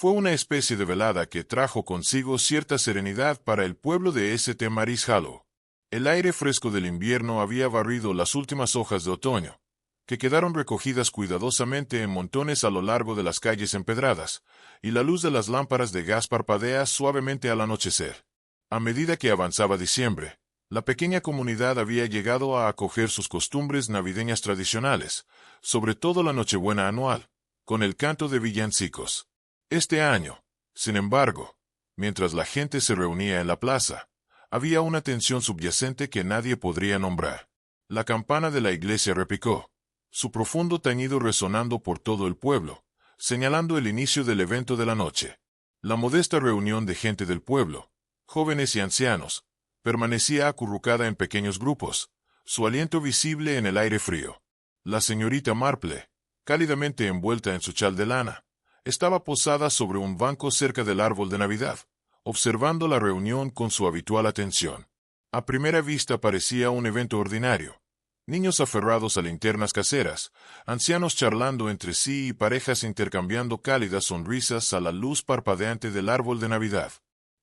Fue una especie de velada que trajo consigo cierta serenidad para el pueblo de St. Mary's Hollow. El aire fresco del invierno había barrido las últimas hojas de otoño, que quedaron recogidas cuidadosamente en montones a lo largo de las calles empedradas, y la luz de las lámparas de gas parpadea suavemente al anochecer. A medida que avanzaba diciembre, la pequeña comunidad había llegado a acoger sus costumbres navideñas tradicionales, sobre todo la Nochebuena anual, con el canto de villancicos. Este año, sin embargo, mientras la gente se reunía en la plaza, había una tensión subyacente que nadie podría nombrar. La campana de la iglesia repicó, su profundo tañido resonando por todo el pueblo, señalando el inicio del evento de la noche. La modesta reunión de gente del pueblo, jóvenes y ancianos, permanecía acurrucada en pequeños grupos, su aliento visible en el aire frío. La señorita Marple, cálidamente envuelta en su chal de lana, estaba posada sobre un banco cerca del árbol de Navidad, observando la reunión con su habitual atención. A primera vista parecía un evento ordinario. Niños aferrados a linternas caseras, ancianos charlando entre sí y parejas intercambiando cálidas sonrisas a la luz parpadeante del árbol de Navidad.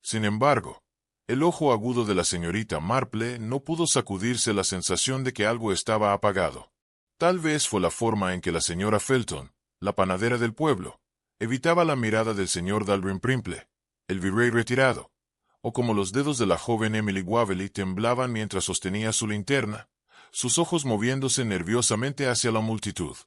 Sin embargo, el ojo agudo de la señorita Marple no pudo sacudirse la sensación de que algo estaba apagado. Tal vez fue la forma en que la señora Felton, la panadera del pueblo, evitaba la mirada del señor Dalrymple, el virrey retirado, o como los dedos de la joven Emily Waverley temblaban mientras sostenía su linterna, sus ojos moviéndose nerviosamente hacia la multitud.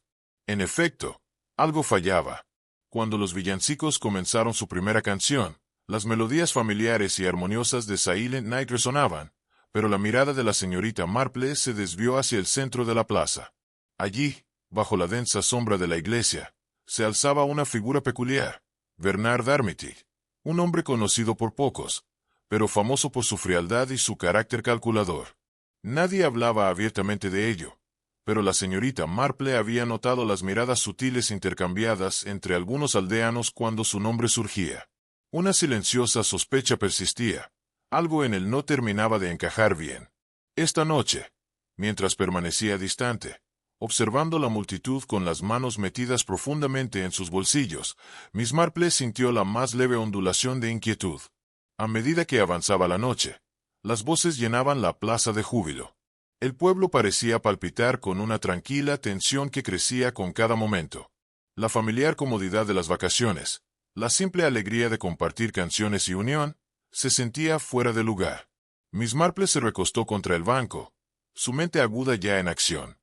En efecto, algo fallaba. Cuando los villancicos comenzaron su primera canción, las melodías familiares y armoniosas de Silent Night resonaban, pero la mirada de la señorita Marple se desvió hacia el centro de la plaza. Allí, bajo la densa sombra de la iglesia, se alzaba una figura peculiar, Bernard Armitage, un hombre conocido por pocos, pero famoso por su frialdad y su carácter calculador. Nadie hablaba abiertamente de ello, pero la señorita Marple había notado las miradas sutiles intercambiadas entre algunos aldeanos cuando su nombre surgía. Una silenciosa sospecha persistía, algo en él no terminaba de encajar bien. Esta noche, mientras permanecía distante, observando la multitud con las manos metidas profundamente en sus bolsillos, Miss Marple sintió la más leve ondulación de inquietud. A medida que avanzaba la noche, las voces llenaban la plaza de júbilo. El pueblo parecía palpitar con una tranquila tensión que crecía con cada momento. La familiar comodidad de las vacaciones, la simple alegría de compartir canciones y unión, se sentía fuera de lugar. Miss Marple se recostó contra el banco, su mente aguda ya en acción.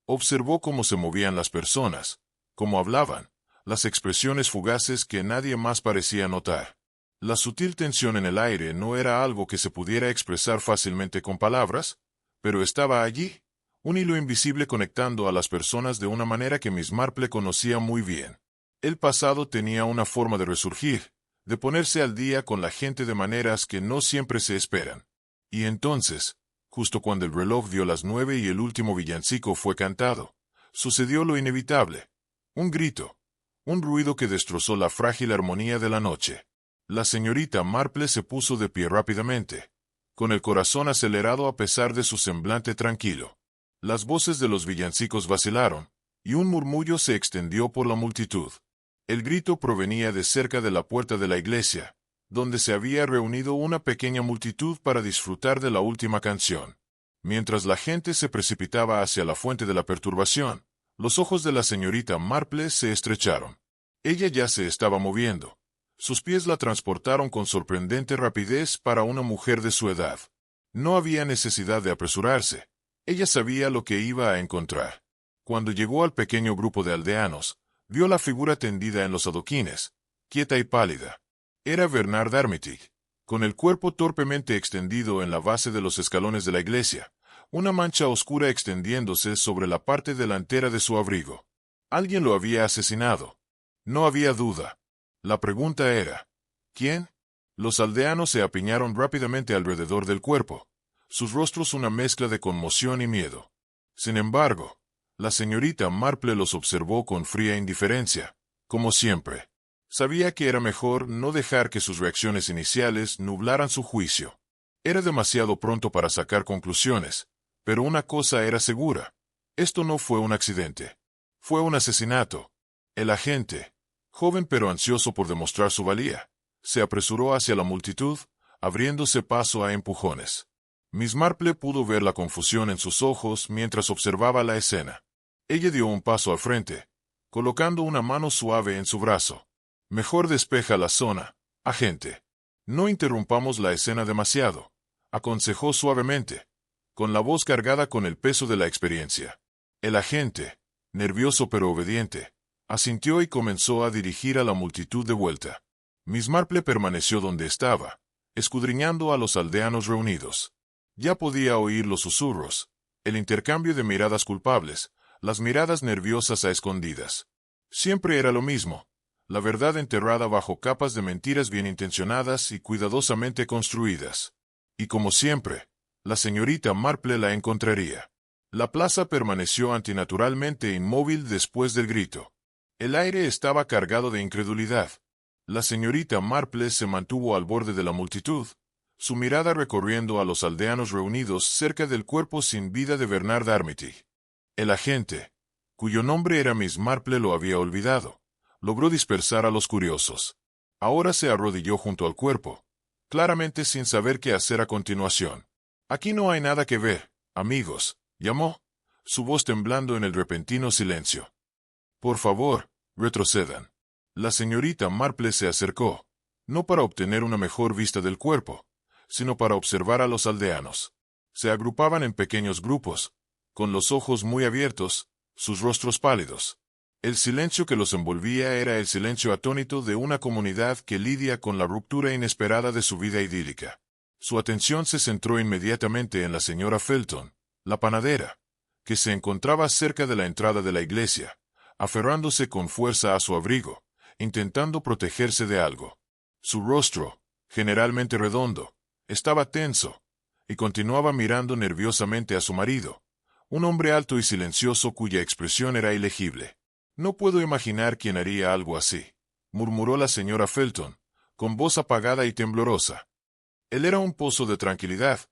Observó cómo se movían las personas, cómo hablaban, las expresiones fugaces que nadie más parecía notar. La sutil tensión en el aire no era algo que se pudiera expresar fácilmente con palabras, pero estaba allí, un hilo invisible conectando a las personas de una manera que Miss Marple conocía muy bien. El pasado tenía una forma de resurgir, de ponerse al día con la gente de maneras que no siempre se esperan. Y entonces, justo cuando el reloj dio las 9 y el último villancico fue cantado, sucedió lo inevitable. Un grito, un ruido que destrozó la frágil armonía de la noche. La señorita Marple se puso de pie rápidamente, con el corazón acelerado a pesar de su semblante tranquilo. Las voces de los villancicos vacilaron, y un murmullo se extendió por la multitud. El grito provenía de cerca de la puerta de la iglesia, donde se había reunido una pequeña multitud para disfrutar de la última canción. Mientras la gente se precipitaba hacia la fuente de la perturbación, los ojos de la señorita Marple se estrecharon. Ella ya se estaba moviendo. Sus pies la transportaron con sorprendente rapidez para una mujer de su edad. No había necesidad de apresurarse. Ella sabía lo que iba a encontrar. Cuando llegó al pequeño grupo de aldeanos, vio la figura tendida en los adoquines, quieta y pálida. Era Bernard Armitage, con el cuerpo torpemente extendido en la base de los escalones de la iglesia, una mancha oscura extendiéndose sobre la parte delantera de su abrigo. Alguien lo había asesinado. No había duda. La pregunta era, ¿quién? Los aldeanos se apiñaron rápidamente alrededor del cuerpo, sus rostros una mezcla de conmoción y miedo. Sin embargo, la señorita Marple los observó con fría indiferencia, como siempre. Sabía que era mejor no dejar que sus reacciones iniciales nublaran su juicio. Era demasiado pronto para sacar conclusiones, pero una cosa era segura. Esto no fue un accidente. Fue un asesinato. El agente, Joven pero ansioso por demostrar su valía, se apresuró hacia la multitud, abriéndose paso a empujones. Miss Marple pudo ver la confusión en sus ojos mientras observaba la escena. Ella dio un paso al frente, colocando una mano suave en su brazo. Mejor despeja la zona, agente. No interrumpamos la escena demasiado, aconsejó suavemente, con la voz cargada con el peso de la experiencia. El agente, nervioso pero obediente, asintió y comenzó a dirigir a la multitud de vuelta. Miss Marple permaneció donde estaba, escudriñando a los aldeanos reunidos. Ya podía oír los susurros, el intercambio de miradas culpables, las miradas nerviosas a escondidas. Siempre era lo mismo, la verdad enterrada bajo capas de mentiras bien intencionadas y cuidadosamente construidas. Y como siempre, la señorita Marple la encontraría. La plaza permaneció antinaturalmente inmóvil después del grito. El aire estaba cargado de incredulidad. La señorita Marple se mantuvo al borde de la multitud, su mirada recorriendo a los aldeanos reunidos cerca del cuerpo sin vida de Bernard Armitage. El agente, cuyo nombre era Miss Marple, lo había olvidado. Logró dispersar a los curiosos. Ahora se arrodilló junto al cuerpo, claramente sin saber qué hacer a continuación. «Aquí no hay nada que ver, amigos», llamó, su voz temblando en el repentino silencio. «Por favor, retrocedan». La señorita Marple se acercó, no para obtener una mejor vista del cuerpo, sino para observar a los aldeanos. Se agrupaban en pequeños grupos, con los ojos muy abiertos, sus rostros pálidos. El silencio que los envolvía era el silencio atónito de una comunidad que lidia con la ruptura inesperada de su vida idílica. Su atención se centró inmediatamente en la señora Felton, la panadera, que se encontraba cerca de la entrada de la iglesia, aferrándose con fuerza a su abrigo, intentando protegerse de algo. Su rostro, generalmente redondo, estaba tenso, y continuaba mirando nerviosamente a su marido, un hombre alto y silencioso cuya expresión era ilegible. «No puedo imaginar quién haría algo así», murmuró la señora Felton, con voz apagada y temblorosa. «Él era un pozo de tranquilidad,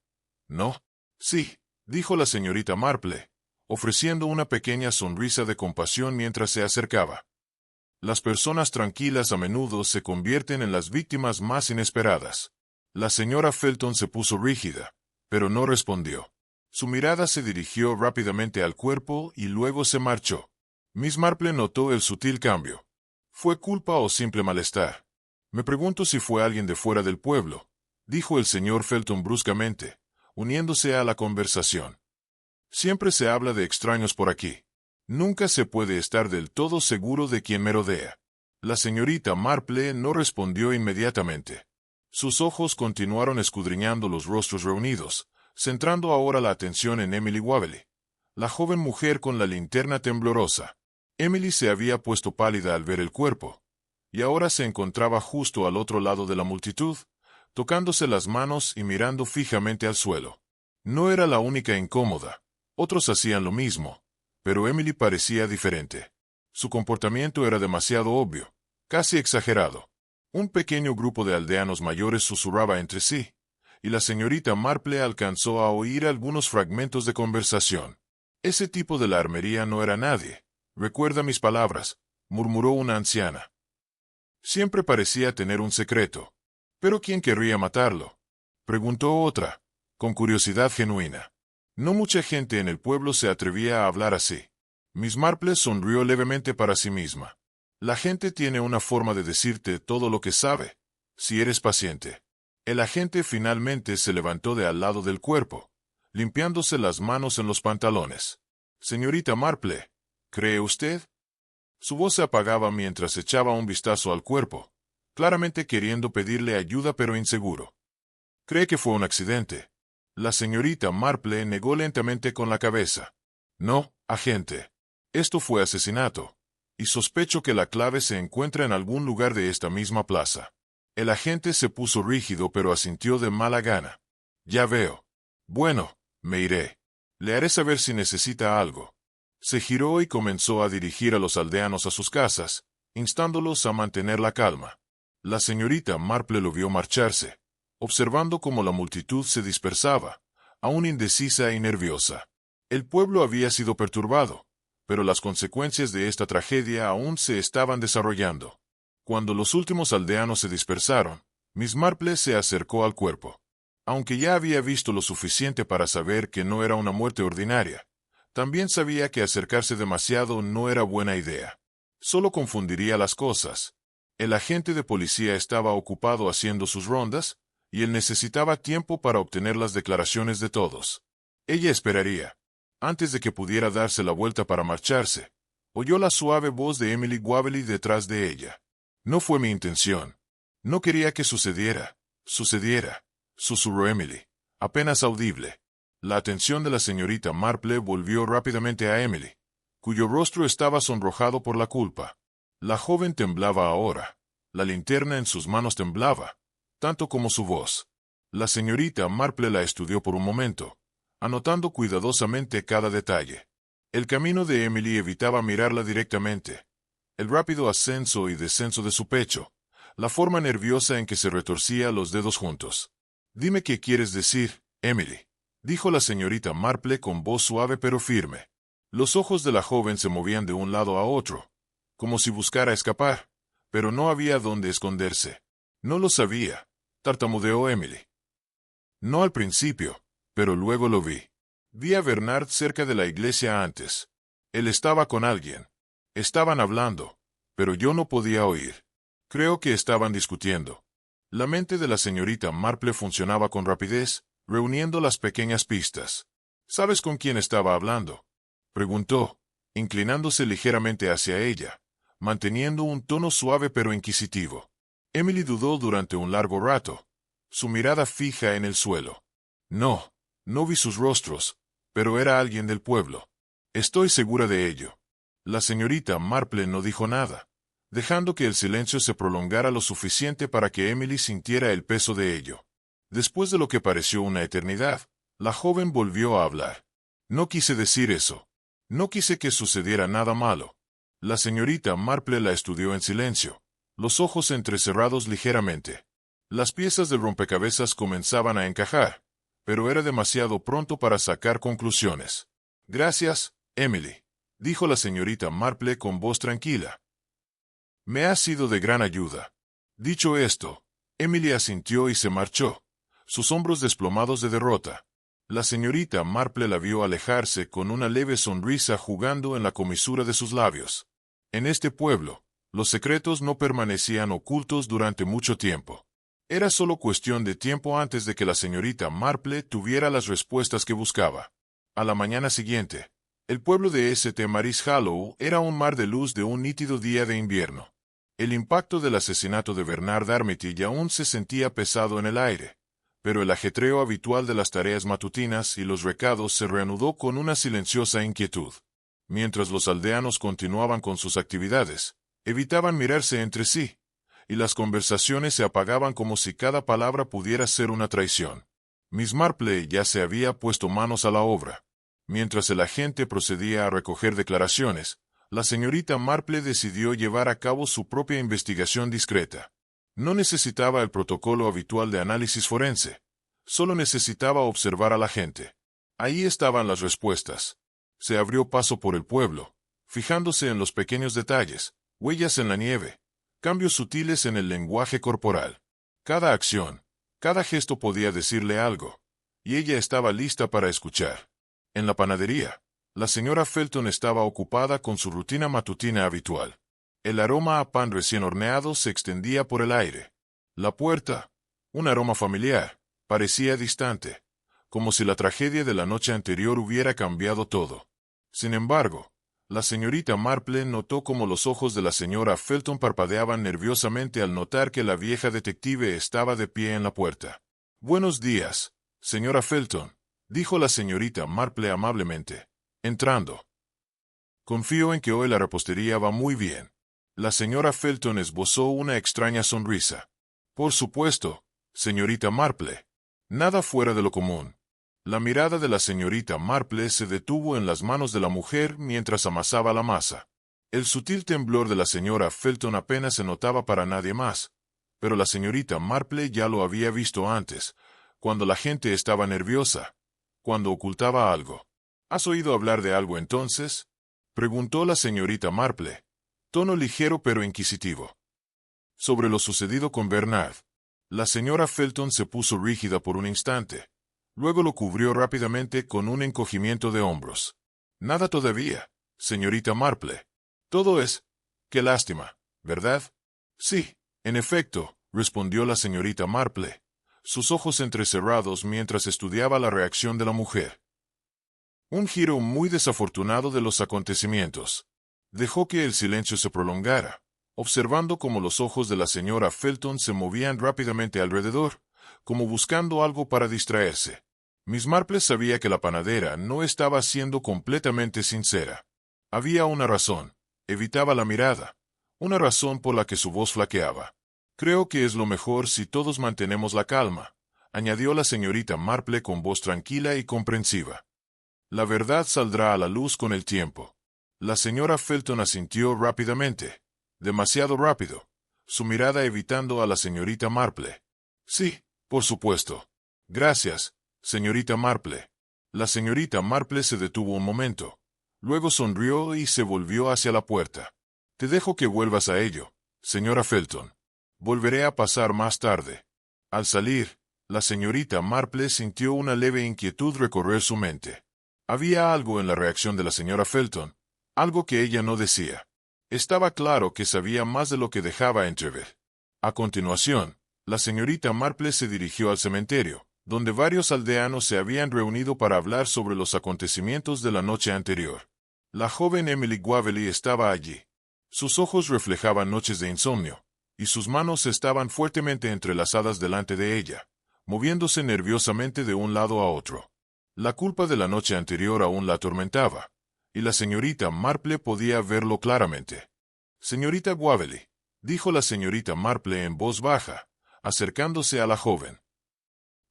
¿no?» «Sí», dijo la señorita Marple, ofreciendo una pequeña sonrisa de compasión mientras se acercaba. Las personas tranquilas a menudo se convierten en las víctimas más inesperadas. La señora Felton se puso rígida, pero no respondió. Su mirada se dirigió rápidamente al cuerpo y luego se marchó. Miss Marple notó el sutil cambio. ¿Fue culpa o simple malestar? «Me pregunto si fue alguien de fuera del pueblo», dijo el señor Felton bruscamente, uniéndose a la conversación. «Siempre se habla de extraños por aquí. Nunca se puede estar del todo seguro de quién merodea». La señorita Marple no respondió inmediatamente. Sus ojos continuaron escudriñando los rostros reunidos, centrando ahora la atención en Emily Waverley, la joven mujer con la linterna temblorosa. Emily se había puesto pálida al ver el cuerpo, y ahora se encontraba justo al otro lado de la multitud, tocándose las manos y mirando fijamente al suelo. No era la única incómoda, otros hacían lo mismo, pero Emily parecía diferente. Su comportamiento era demasiado obvio, casi exagerado. Un pequeño grupo de aldeanos mayores susurraba entre sí, y la señorita Marple alcanzó a oír algunos fragmentos de conversación. «Ese tipo de la armería no era nadie. Recuerda mis palabras», murmuró una anciana. «Siempre parecía tener un secreto. ¿Pero quién querría matarlo?», preguntó otra, con curiosidad genuina. No mucha gente en el pueblo se atrevía a hablar así. Miss Marple sonrió levemente para sí misma. «La gente tiene una forma de decirte todo lo que sabe, si eres paciente». El agente finalmente se levantó de al lado del cuerpo, limpiándose las manos en los pantalones. «Señorita Marple, ¿cree usted?». Su voz se apagaba mientras echaba un vistazo al cuerpo, claramente queriendo pedirle ayuda pero inseguro. «¿Cree que fue un accidente?». La señorita Marple negó lentamente con la cabeza. «No, agente. Esto fue asesinato, y sospecho que la clave se encuentra en algún lugar de esta misma plaza». El agente se puso rígido pero asintió de mala gana. «Ya veo. Bueno, me iré. Le haré saber si necesita algo». Se giró y comenzó a dirigir a los aldeanos a sus casas, instándolos a mantener la calma. La señorita Marple lo vio marcharse, observando cómo la multitud se dispersaba, aún indecisa y nerviosa. El pueblo había sido perturbado, pero las consecuencias de esta tragedia aún se estaban desarrollando. Cuando los últimos aldeanos se dispersaron, Miss Marple se acercó al cuerpo. Aunque ya había visto lo suficiente para saber que no era una muerte ordinaria, también sabía que acercarse demasiado no era buena idea. Solo confundiría las cosas. El agente de policía estaba ocupado haciendo sus rondas, y él necesitaba tiempo para obtener las declaraciones de todos. Ella esperaría. Antes de que pudiera darse la vuelta para marcharse, oyó la suave voz de Emily Waverly detrás de ella. No fue mi intención. No quería que sucediera, susurró Emily, apenas audible. La atención de la señorita Marple volvió rápidamente a Emily, cuyo rostro estaba sonrojado por la culpa. La joven temblaba ahora. La linterna en sus manos temblaba, tanto como su voz. La señorita Marple la estudió por un momento, anotando cuidadosamente cada detalle. El camino de Emily evitaba mirarla directamente. El rápido ascenso y descenso de su pecho, la forma nerviosa en que se retorcía los dedos juntos. «Dime qué quieres decir, Emily», dijo la señorita Marple con voz suave pero firme. Los ojos de la joven se movían de un lado a otro, como si buscara escapar, pero no había dónde esconderse. «No lo sabía», tartamudeó Emily. «No al principio, pero luego lo vi. Vi a Bernard cerca de la iglesia antes. Él estaba con alguien. Estaban hablando, pero yo no podía oír. Creo que estaban discutiendo». La mente de la señorita Marple funcionaba con rapidez, reuniendo las pequeñas pistas. «¿Sabes con quién estaba hablando?», preguntó, inclinándose ligeramente hacia ella, manteniendo un tono suave pero inquisitivo. Emily dudó durante un largo rato, su mirada fija en el suelo. No vi sus rostros, pero era alguien del pueblo. Estoy segura de ello». La señorita Marple no dijo nada, dejando que el silencio se prolongara lo suficiente para que Emily sintiera el peso de ello. Después de lo que pareció una eternidad, la joven volvió a hablar. «No quise decir eso. No quise que sucediera nada malo». La señorita Marple la estudió en silencio, los ojos entrecerrados ligeramente. Las piezas del rompecabezas comenzaban a encajar, pero era demasiado pronto para sacar conclusiones. «Gracias, Emily», dijo la señorita Marple con voz tranquila. «Me has sido de gran ayuda». Dicho esto, Emily asintió y se marchó, sus hombros desplomados de derrota. La señorita Marple la vio alejarse con una leve sonrisa jugando en la comisura de sus labios. En este pueblo, los secretos no permanecían ocultos durante mucho tiempo. Era solo cuestión de tiempo antes de que la señorita Marple tuviera las respuestas que buscaba. A la mañana siguiente, el pueblo de St. Mary's Hollow era un mar de luz de un nítido día de invierno. El impacto del asesinato de Bernard Armitage aún se sentía pesado en el aire, pero el ajetreo habitual de las tareas matutinas y los recados se reanudó con una silenciosa inquietud. Mientras los aldeanos continuaban con sus actividades, evitaban mirarse entre sí, y las conversaciones se apagaban como si cada palabra pudiera ser una traición. Miss Marple ya se había puesto manos a la obra. Mientras el agente procedía a recoger declaraciones, la señorita Marple decidió llevar a cabo su propia investigación discreta. No necesitaba el protocolo habitual de análisis forense, solo necesitaba observar a la gente. Ahí estaban las respuestas. Se abrió paso por el pueblo, fijándose en los pequeños detalles, huellas en la nieve, cambios sutiles en el lenguaje corporal. Cada acción, cada gesto podía decirle algo, y ella estaba lista para escuchar. En la panadería, la señora Felton estaba ocupada con su rutina matutina habitual. El aroma a pan recién horneado se extendía por el aire. La puerta, un aroma familiar, parecía distante, como si la tragedia de la noche anterior hubiera cambiado todo. Sin embargo, la señorita Marple notó cómo los ojos de la señora Felton parpadeaban nerviosamente al notar que la vieja detective estaba de pie en la puerta. «Buenos días, señora Felton», dijo la señorita Marple amablemente, entrando. «Confío en que hoy la repostería va muy bien». La señora Felton esbozó una extraña sonrisa. «Por supuesto, señorita Marple. Nada fuera de lo común». La mirada de la señorita Marple se detuvo en las manos de la mujer mientras amasaba la masa. El sutil temblor de la señora Felton apenas se notaba para nadie más, pero la señorita Marple ya lo había visto antes, cuando la gente estaba nerviosa, cuando ocultaba algo. «¿Has oído hablar de algo entonces?», preguntó la señorita Marple, tono ligero pero inquisitivo. sobre lo sucedido con Bernard. La señora Felton se puso rígida por un instante. Luego lo cubrió rápidamente con un encogimiento de hombros. Nada todavía, señorita Marple. Todo es... Qué lástima, ¿verdad? Sí, en efecto, respondió la señorita Marple, sus ojos entrecerrados mientras estudiaba la reacción de la mujer. Un giro muy desafortunado de los acontecimientos. Dejó que el silencio se prolongara, observando cómo los ojos de la señora Felton se movían rápidamente alrededor, como buscando algo para distraerse. Miss Marple sabía que la panadera no estaba siendo completamente sincera. Había una razón. Evitaba la mirada. Una razón por la que su voz flaqueaba. Creo que es lo mejor si todos mantenemos la calma, añadió la señorita Marple con voz tranquila y comprensiva. La verdad saldrá a la luz con el tiempo. La señora Felton asintió rápidamente. Demasiado rápido. Su mirada evitando a la señorita Marple. Sí, por supuesto. Gracias, señorita Marple. La señorita Marple se detuvo un momento. Luego sonrió y se volvió hacia la puerta. Te dejo que vuelvas a ello, señora Felton. Volveré a pasar más tarde. Al salir, la señorita Marple sintió una leve inquietud recorrer su mente. Había algo en la reacción de la señora Felton, algo que ella no decía. Estaba claro que sabía más de lo que dejaba entrever. A continuación, la señorita Marple se dirigió al cementerio, donde varios aldeanos se habían reunido para hablar sobre los acontecimientos de la noche anterior. La joven Emily Waverley estaba allí. Sus ojos reflejaban noches de insomnio, y sus manos estaban fuertemente entrelazadas delante de ella, moviéndose nerviosamente de un lado a otro. La culpa de la noche anterior aún la atormentaba, y la señorita Marple podía verlo claramente. Señorita Waverley, dijo la señorita Marple en voz baja, acercándose a la joven.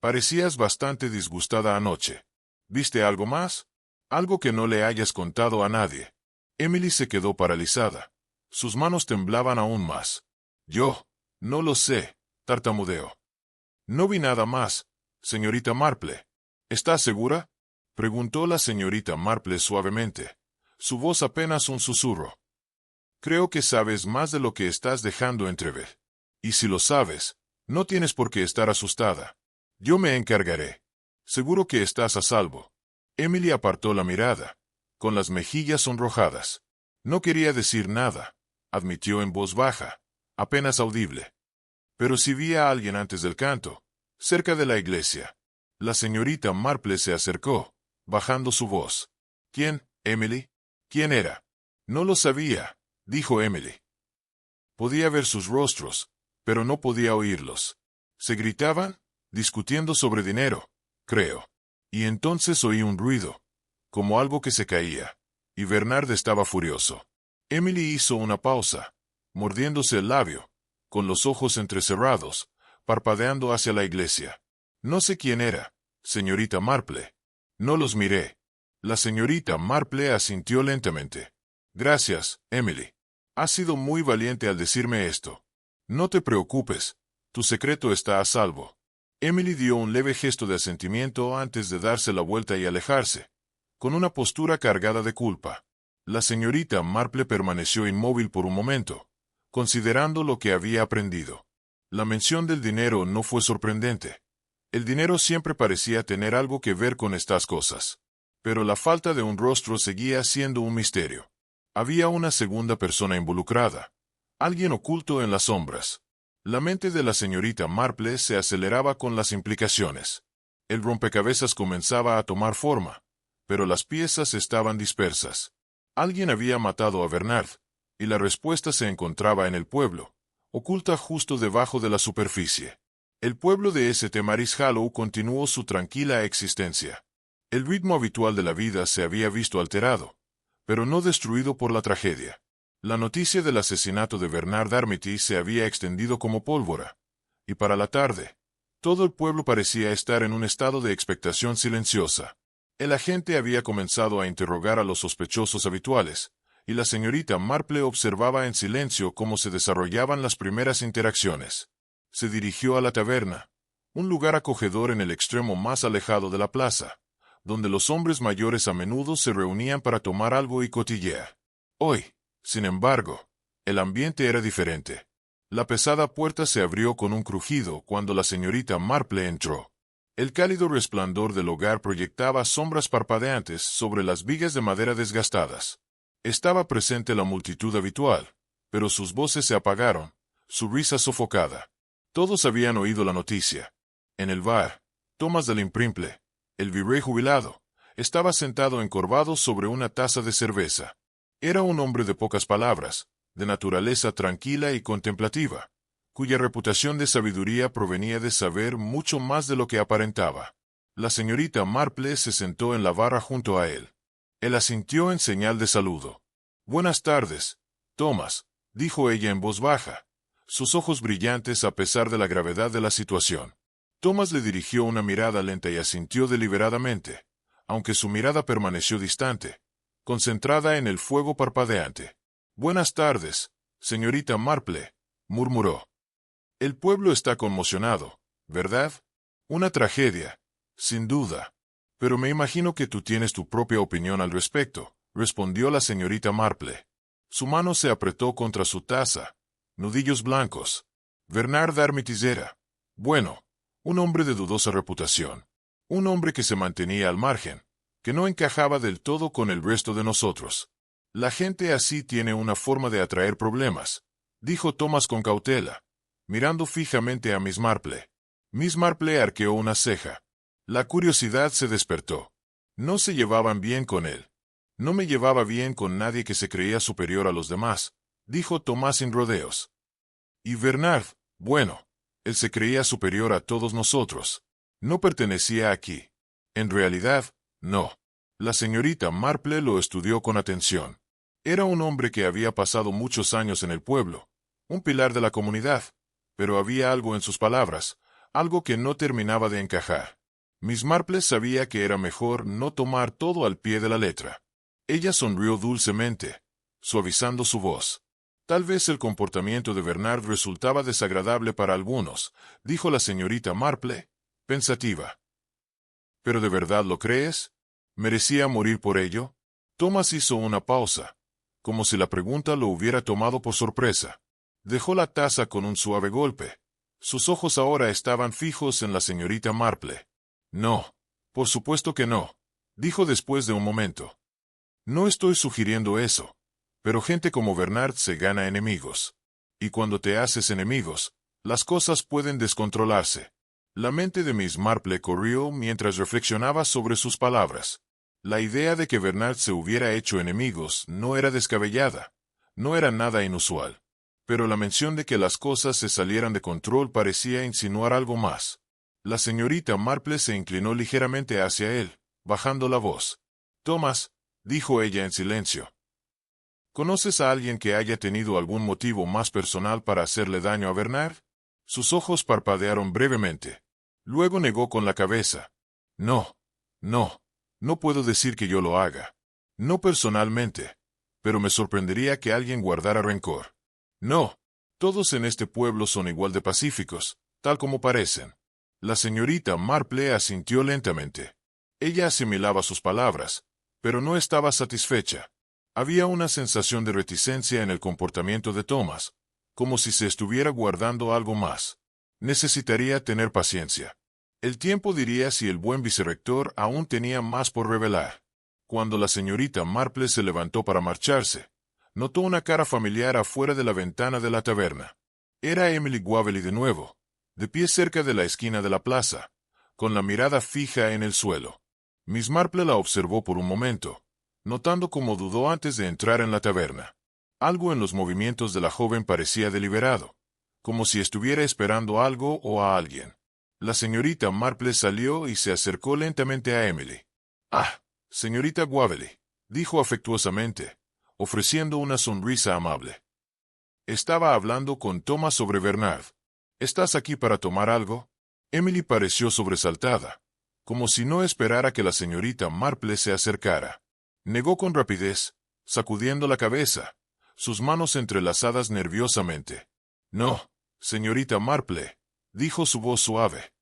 Parecías bastante disgustada anoche. ¿Viste algo más? Algo que no le hayas contado a nadie. Emily se quedó paralizada. Sus manos temblaban aún más. Yo, no lo sé, tartamudeó. No vi nada más, señorita Marple. ¿Estás segura? Preguntó la señorita Marple suavemente, su voz apenas un susurro. Creo que sabes más de lo que estás dejando entrever. Y si lo sabes, no tienes por qué estar asustada. Yo me encargaré. Seguro que estás a salvo. Emily apartó la mirada, con las mejillas sonrojadas. No quería decir nada, admitió en voz baja, apenas audible. Pero si vi a alguien antes del canto, cerca de la iglesia. La señorita Marple se acercó, bajando su voz. ¿Quién, Emily? ¿Quién era? No lo sabía, dijo Emily. Podía ver sus rostros, pero no podía oírlos. ¿Se gritaban? Discutiendo sobre dinero, creo. Y entonces oí un ruido, como algo que se caía, y Bernard estaba furioso. Emily hizo una pausa, mordiéndose el labio, con los ojos entrecerrados, parpadeando hacia la iglesia. No sé quién era, señorita Marple. No los miré. La señorita Marple asintió lentamente. Gracias, Emily. Has sido muy valiente al decirme esto. No te preocupes, tu secreto está a salvo. Emily dio un leve gesto de asentimiento antes de darse la vuelta y alejarse, con una postura cargada de culpa. La señorita Marple permaneció inmóvil por un momento, considerando lo que había aprendido. La mención del dinero no fue sorprendente. El dinero siempre parecía tener algo que ver con estas cosas. Pero la falta de un rostro seguía siendo un misterio. Había una segunda persona involucrada, alguien oculto en las sombras. La mente de la señorita Marple se aceleraba con las implicaciones. El rompecabezas comenzaba a tomar forma, pero las piezas estaban dispersas. Alguien había matado a Bernard, y la respuesta se encontraba en el pueblo, oculta justo debajo de la superficie. El pueblo de St. Mary's Hollow continuó su tranquila existencia. El ritmo habitual de la vida se había visto alterado, pero no destruido por la tragedia. La noticia del asesinato de Bernard Armitage se había extendido como pólvora, y para la tarde, todo el pueblo parecía estar en un estado de expectación silenciosa. El agente había comenzado a interrogar a los sospechosos habituales, y la señorita Marple observaba en silencio cómo se desarrollaban las primeras interacciones. Se dirigió a la taberna, un lugar acogedor en el extremo más alejado de la plaza, donde los hombres mayores a menudo se reunían para tomar algo y cotillear. Hoy, sin embargo, el ambiente era diferente. La pesada puerta se abrió con un crujido cuando la señorita Marple entró. El cálido resplandor del hogar proyectaba sombras parpadeantes sobre las vigas de madera desgastadas. Estaba presente la multitud habitual, pero sus voces se apagaron, su risa sofocada. Todos habían oído la noticia. En el bar, Thomas del Imprimple, el virrey jubilado, estaba sentado encorvado sobre una taza de cerveza. Era un hombre de pocas palabras, de naturaleza tranquila y contemplativa, cuya reputación de sabiduría provenía de saber mucho más de lo que aparentaba. La señorita Marple se sentó en la barra junto a él. Él asintió en señal de saludo. «Buenas tardes, Thomas», dijo ella en voz baja, sus ojos brillantes a pesar de la gravedad de la situación. Thomas le dirigió una mirada lenta y asintió deliberadamente, aunque su mirada permaneció distante, concentrada en el fuego parpadeante. «Buenas tardes, señorita Marple», murmuró. «El pueblo está conmocionado, ¿verdad? Una tragedia, sin duda. Pero me imagino que tú tienes tu propia opinión al respecto», respondió la señorita Marple. Su mano se apretó contra su taza. Nudillos blancos. Bernard d'Armitage era, bueno, un hombre de dudosa reputación. Un hombre que se mantenía al margen, que no encajaba del todo con el resto de nosotros. «La gente así tiene una forma de atraer problemas», dijo Thomas con cautela, mirando fijamente a Miss Marple. Miss Marple arqueó una ceja. La curiosidad se despertó. No se llevaban bien con él. «No me llevaba bien con nadie que se creía superior a los demás», dijo Thomas sin rodeos. «Y Bernard, bueno, él se creía superior a todos nosotros. No pertenecía aquí. En realidad, no». La señorita Marple lo estudió con atención. Era un hombre que había pasado muchos años en el pueblo, un pilar de la comunidad, pero había algo en sus palabras, algo que no terminaba de encajar. Miss Marple sabía que era mejor no tomar todo al pie de la letra. Ella sonrió dulcemente, suavizando su voz. «Tal vez el comportamiento de Bernard resultaba desagradable para algunos», dijo la señorita Marple, pensativa. «¿Pero de verdad lo crees? ¿Merecía morir por ello?» Thomas hizo una pausa, como si la pregunta lo hubiera tomado por sorpresa. Dejó la taza con un suave golpe. Sus ojos ahora estaban fijos en la señorita Marple. «No, por supuesto que no», dijo después de un momento. «No estoy sugiriendo eso, pero gente como Bernard se gana enemigos. Y cuando te haces enemigos, las cosas pueden descontrolarse». La mente de Miss Marple corrió mientras reflexionaba sobre sus palabras. La idea de que Bernard se hubiera hecho enemigos no era descabellada, no era nada inusual. Pero la mención de que las cosas se salieran de control parecía insinuar algo más. La señorita Marple se inclinó ligeramente hacia él, bajando la voz. «Thomas», dijo ella en silencio, «¿conoces a alguien que haya tenido algún motivo más personal para hacerle daño a Bernard?» Sus ojos parpadearon brevemente. Luego negó con la cabeza. «No, no puedo decir que yo lo haga. No personalmente, pero me sorprendería que alguien guardara rencor. No, todos en este pueblo son igual de pacíficos, tal como parecen». La señorita Marple asintió lentamente. Ella asimilaba sus palabras, pero no estaba satisfecha. Había una sensación de reticencia en el comportamiento de Thomas, como si se estuviera guardando algo más. Necesitaría tener paciencia. El tiempo diría si el buen vicerrector aún tenía más por revelar. Cuando la señorita Marple se levantó para marcharse, notó una cara familiar afuera de la ventana de la taberna. Era Emily Waverley de nuevo, de pie cerca de la esquina de la plaza, con la mirada fija en el suelo. Miss Marple la observó por un momento, notando cómo dudó antes de entrar en la taberna. Algo en los movimientos de la joven parecía deliberado, como si estuviera esperando algo o a alguien. La señorita Marple salió y se acercó lentamente a Emily. «Ah, señorita Waverley», dijo afectuosamente, ofreciendo una sonrisa amable. «Estaba hablando con Thomas sobre Bernard. ¿Estás aquí para tomar algo?» Emily pareció sobresaltada, como si no esperara que la señorita Marple se acercara. Negó con rapidez, sacudiendo la cabeza, sus manos entrelazadas nerviosamente. «No, señorita Marple», dijo su voz suave.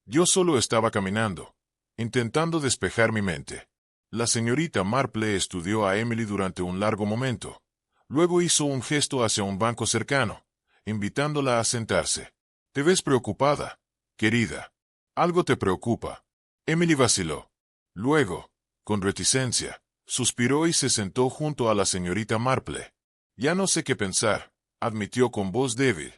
«Yo solo estaba caminando, intentando despejar mi mente». La señorita Marple estudió a Emily durante un largo momento. Luego hizo un gesto hacia un banco cercano, invitándola a sentarse. «Te ves preocupada, querida. Algo te preocupa». Emily vaciló. Luego, con reticencia, suspiró y se sentó junto a la señorita Marple. «Ya no sé qué pensar», admitió con voz débil.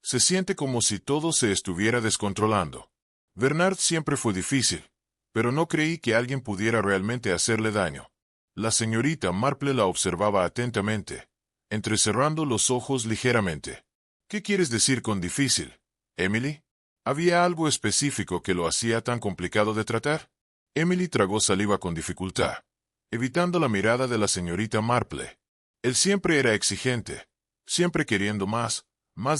«Se siente como si todo se estuviera descontrolando. Bernard siempre fue difícil, pero no creí que alguien pudiera realmente hacerle daño». La señorita Marple la observaba atentamente, entrecerrando los ojos ligeramente. «¿Qué quieres decir con difícil, Emily? ¿Había algo específico que lo hacía tan complicado de tratar?» Emily tragó saliva con dificultad, evitando la mirada de la señorita Marple. Él siempre era exigente, siempre queriendo más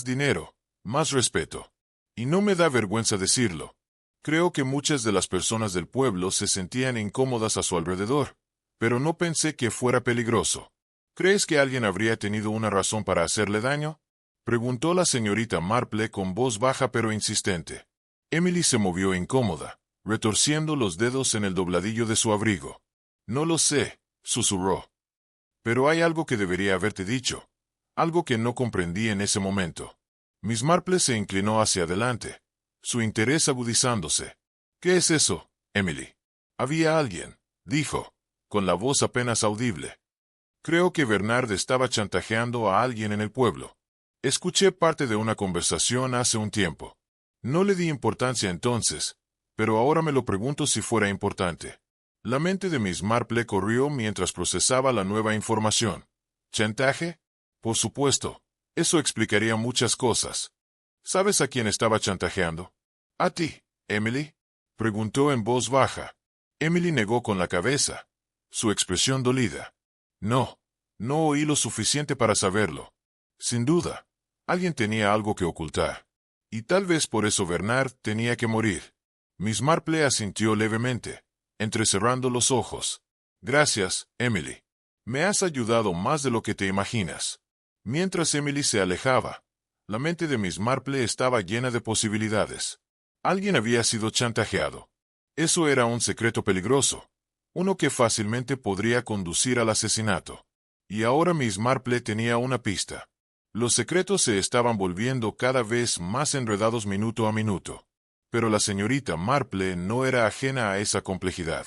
dinero, más respeto. Y no me da vergüenza decirlo. Creo que muchas de las personas del pueblo se sentían incómodas a su alrededor, pero no pensé que fuera peligroso. ¿Crees que alguien habría tenido una razón para hacerle daño?, preguntó la señorita Marple con voz baja pero insistente. Emily se movió incómoda, retorciendo los dedos en el dobladillo de su abrigo. «No lo sé», susurró. «Pero hay algo que debería haberte dicho, algo que no comprendí en ese momento». Miss Marple se inclinó hacia adelante, su interés agudizándose. «¿Qué es eso, Emily?» «Había alguien», dijo, con la voz apenas audible. «Creo que Bernard estaba chantajeando a alguien en el pueblo. Escuché parte de una conversación hace un tiempo. No le di importancia entonces, pero ahora me lo pregunto si fuera importante». La mente de Miss Marple corrió mientras procesaba la nueva información. ¿Chantaje? Por supuesto. Eso explicaría muchas cosas. ¿Sabes a quién estaba chantajeando? ¿A ti, Emily?, preguntó en voz baja. Emily negó con la cabeza, su expresión dolida. No oí lo suficiente para saberlo. Sin duda, alguien tenía algo que ocultar. Y tal vez por eso Bernard tenía que morir. Miss Marple asintió levemente, entrecerrando los ojos. «Gracias, Emily. Me has ayudado más de lo que te imaginas». Mientras Emily se alejaba, la mente de Miss Marple estaba llena de posibilidades. Alguien había sido chantajeado. Eso era un secreto peligroso, uno que fácilmente podría conducir al asesinato. Y ahora Miss Marple tenía una pista. Los secretos se estaban volviendo cada vez más enredados minuto a minuto. Pero la señorita Marple no era ajena a esa complejidad.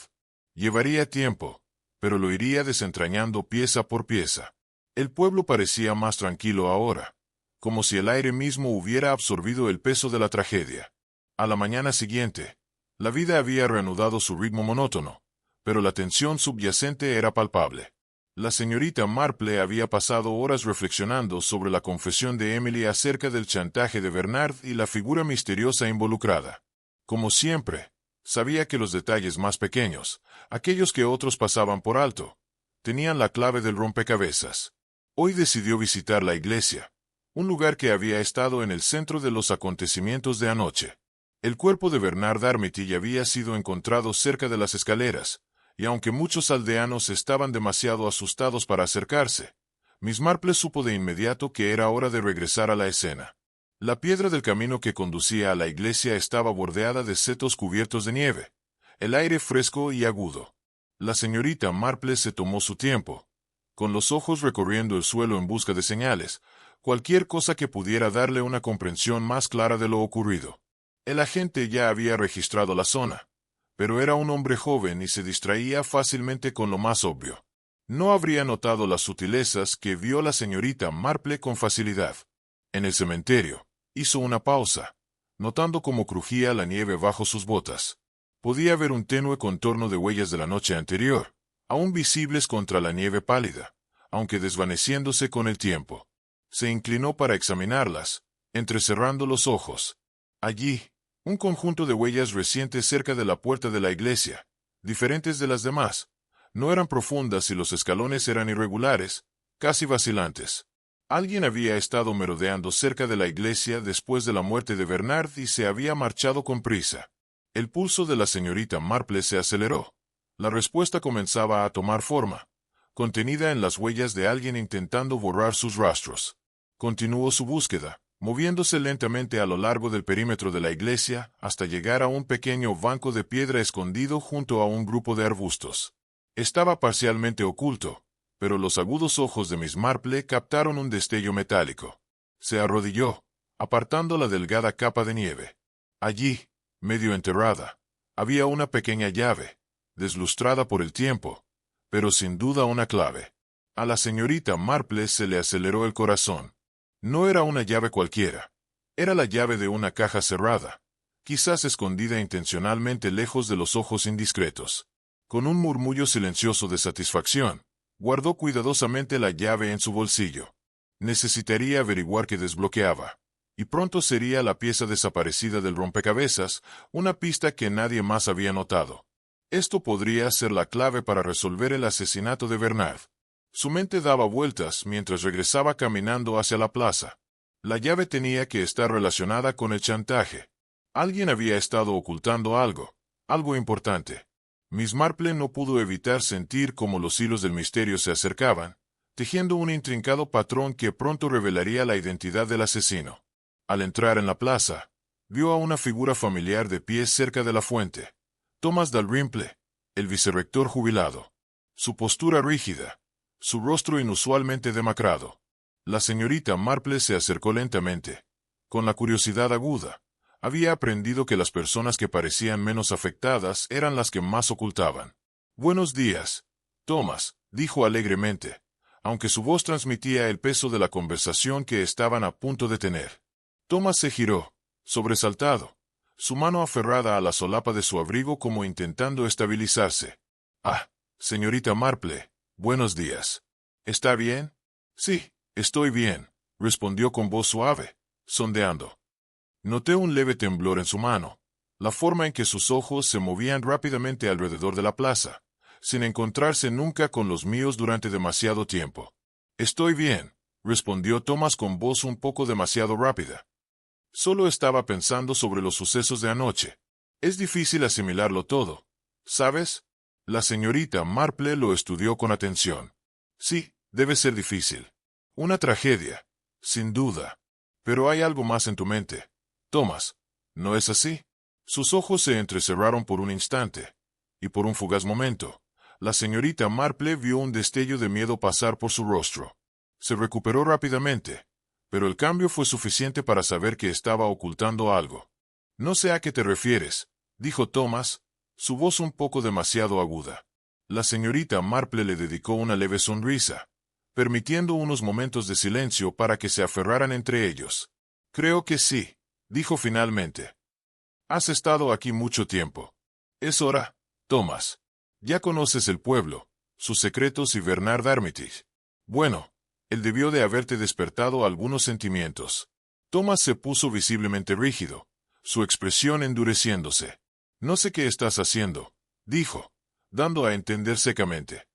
Llevaría tiempo, pero lo iría desentrañando pieza por pieza. El pueblo parecía más tranquilo ahora, como si el aire mismo hubiera absorbido el peso de la tragedia. A la mañana siguiente, la vida había reanudado su ritmo monótono, pero la tensión subyacente era palpable. La señorita Marple había pasado horas reflexionando sobre la confesión de Emily acerca del chantaje de Bernard y la figura misteriosa involucrada. Como siempre, sabía que los detalles más pequeños, aquellos que otros pasaban por alto, tenían la clave del rompecabezas. Hoy decidió visitar la iglesia, un lugar que había estado en el centro de los acontecimientos de anoche. El cuerpo de Bernard Armitage había sido encontrado cerca de las escaleras, y aunque muchos aldeanos estaban demasiado asustados para acercarse, Miss Marple supo de inmediato que era hora de regresar a la escena. La piedra del camino que conducía a la iglesia estaba bordeada de setos cubiertos de nieve, el aire fresco y agudo. La señorita Marple se tomó su tiempo, con los ojos recorriendo el suelo en busca de señales, cualquier cosa que pudiera darle una comprensión más clara de lo ocurrido. El agente ya había registrado la zona, pero era un hombre joven y se distraía fácilmente con lo más obvio. No habría notado las sutilezas que vio la señorita Marple con facilidad. En el cementerio, hizo una pausa, notando cómo crujía la nieve bajo sus botas. Podía ver un tenue contorno de huellas de la noche anterior, aún visibles contra la nieve pálida, aunque desvaneciéndose con el tiempo. Se inclinó para examinarlas, entrecerrando los ojos. Allí, un conjunto de huellas recientes cerca de la puerta de la iglesia, diferentes de las demás. No eran profundas y los escalones eran irregulares, casi vacilantes. Alguien había estado merodeando cerca de la iglesia después de la muerte de Bernard y se había marchado con prisa. El pulso de la señorita Marple se aceleró. La respuesta comenzaba a tomar forma, contenida en las huellas de alguien intentando borrar sus rastros. Continuó su búsqueda, moviéndose lentamente a lo largo del perímetro de la iglesia hasta llegar a un pequeño banco de piedra escondido junto a un grupo de arbustos. Estaba parcialmente oculto, pero los agudos ojos de Miss Marple captaron un destello metálico. Se arrodilló, apartando la delgada capa de nieve. Allí, medio enterrada, había una pequeña llave, deslustrada por el tiempo, pero sin duda una clave. A la señorita Marple se le aceleró el corazón. No era una llave cualquiera. Era la llave de una caja cerrada, quizás escondida intencionalmente lejos de los ojos indiscretos. Con un murmullo silencioso de satisfacción, guardó cuidadosamente la llave en su bolsillo. Necesitaría averiguar qué desbloqueaba, y pronto sería la pieza desaparecida del rompecabezas, una pista que nadie más había notado. Esto podría ser la clave para resolver el asesinato de Bernard. Su mente daba vueltas mientras regresaba caminando hacia la plaza. La llave tenía que estar relacionada con el chantaje. Alguien había estado ocultando algo importante. Miss Marple no pudo evitar sentir cómo los hilos del misterio se acercaban, tejiendo un intrincado patrón que pronto revelaría la identidad del asesino. Al entrar en la plaza, vio a una figura familiar de pie cerca de la fuente. Thomas Dalrymple, el vicerrector jubilado. Su postura rígida, su rostro inusualmente demacrado. La señorita Marple se acercó lentamente. Con la curiosidad aguda, había aprendido que las personas que parecían menos afectadas eran las que más ocultaban. «Buenos días, Thomas», dijo alegremente, aunque su voz transmitía el peso de la conversación que estaban a punto de tener. Thomas se giró, sobresaltado, su mano aferrada a la solapa de su abrigo como intentando estabilizarse. «Ah, señorita Marple, buenos días. ¿Está bien?» «Sí, estoy bien», respondió con voz suave, sondeando. Noté un leve temblor en su mano, la forma en que sus ojos se movían rápidamente alrededor de la plaza, sin encontrarse nunca con los míos durante demasiado tiempo. «Estoy bien», respondió Thomas con voz un poco demasiado rápida. «Solo estaba pensando sobre los sucesos de anoche. Es difícil asimilarlo todo, ¿sabes?» La señorita Marple lo estudió con atención. «Sí, debe ser difícil. Una tragedia, sin duda. Pero hay algo más en tu mente, Thomas, ¿no es así?» Sus ojos se entrecerraron por un instante, y por un fugaz momento, la señorita Marple vio un destello de miedo pasar por su rostro. Se recuperó rápidamente, pero el cambio fue suficiente para saber que estaba ocultando algo. «No sé a qué te refieres», dijo Thomas, su voz un poco demasiado aguda. La señorita Marple le dedicó una leve sonrisa, permitiendo unos momentos de silencio para que se aferraran entre ellos. «Creo que sí», dijo finalmente. «Has estado aquí mucho tiempo. Es hora, Thomas. Ya conoces el pueblo, sus secretos y Bernard Armitage. Bueno, él debió de haberte despertado algunos sentimientos». Thomas se puso visiblemente rígido, su expresión endureciéndose. «No sé qué estás haciendo», dijo, dando a entender secamente.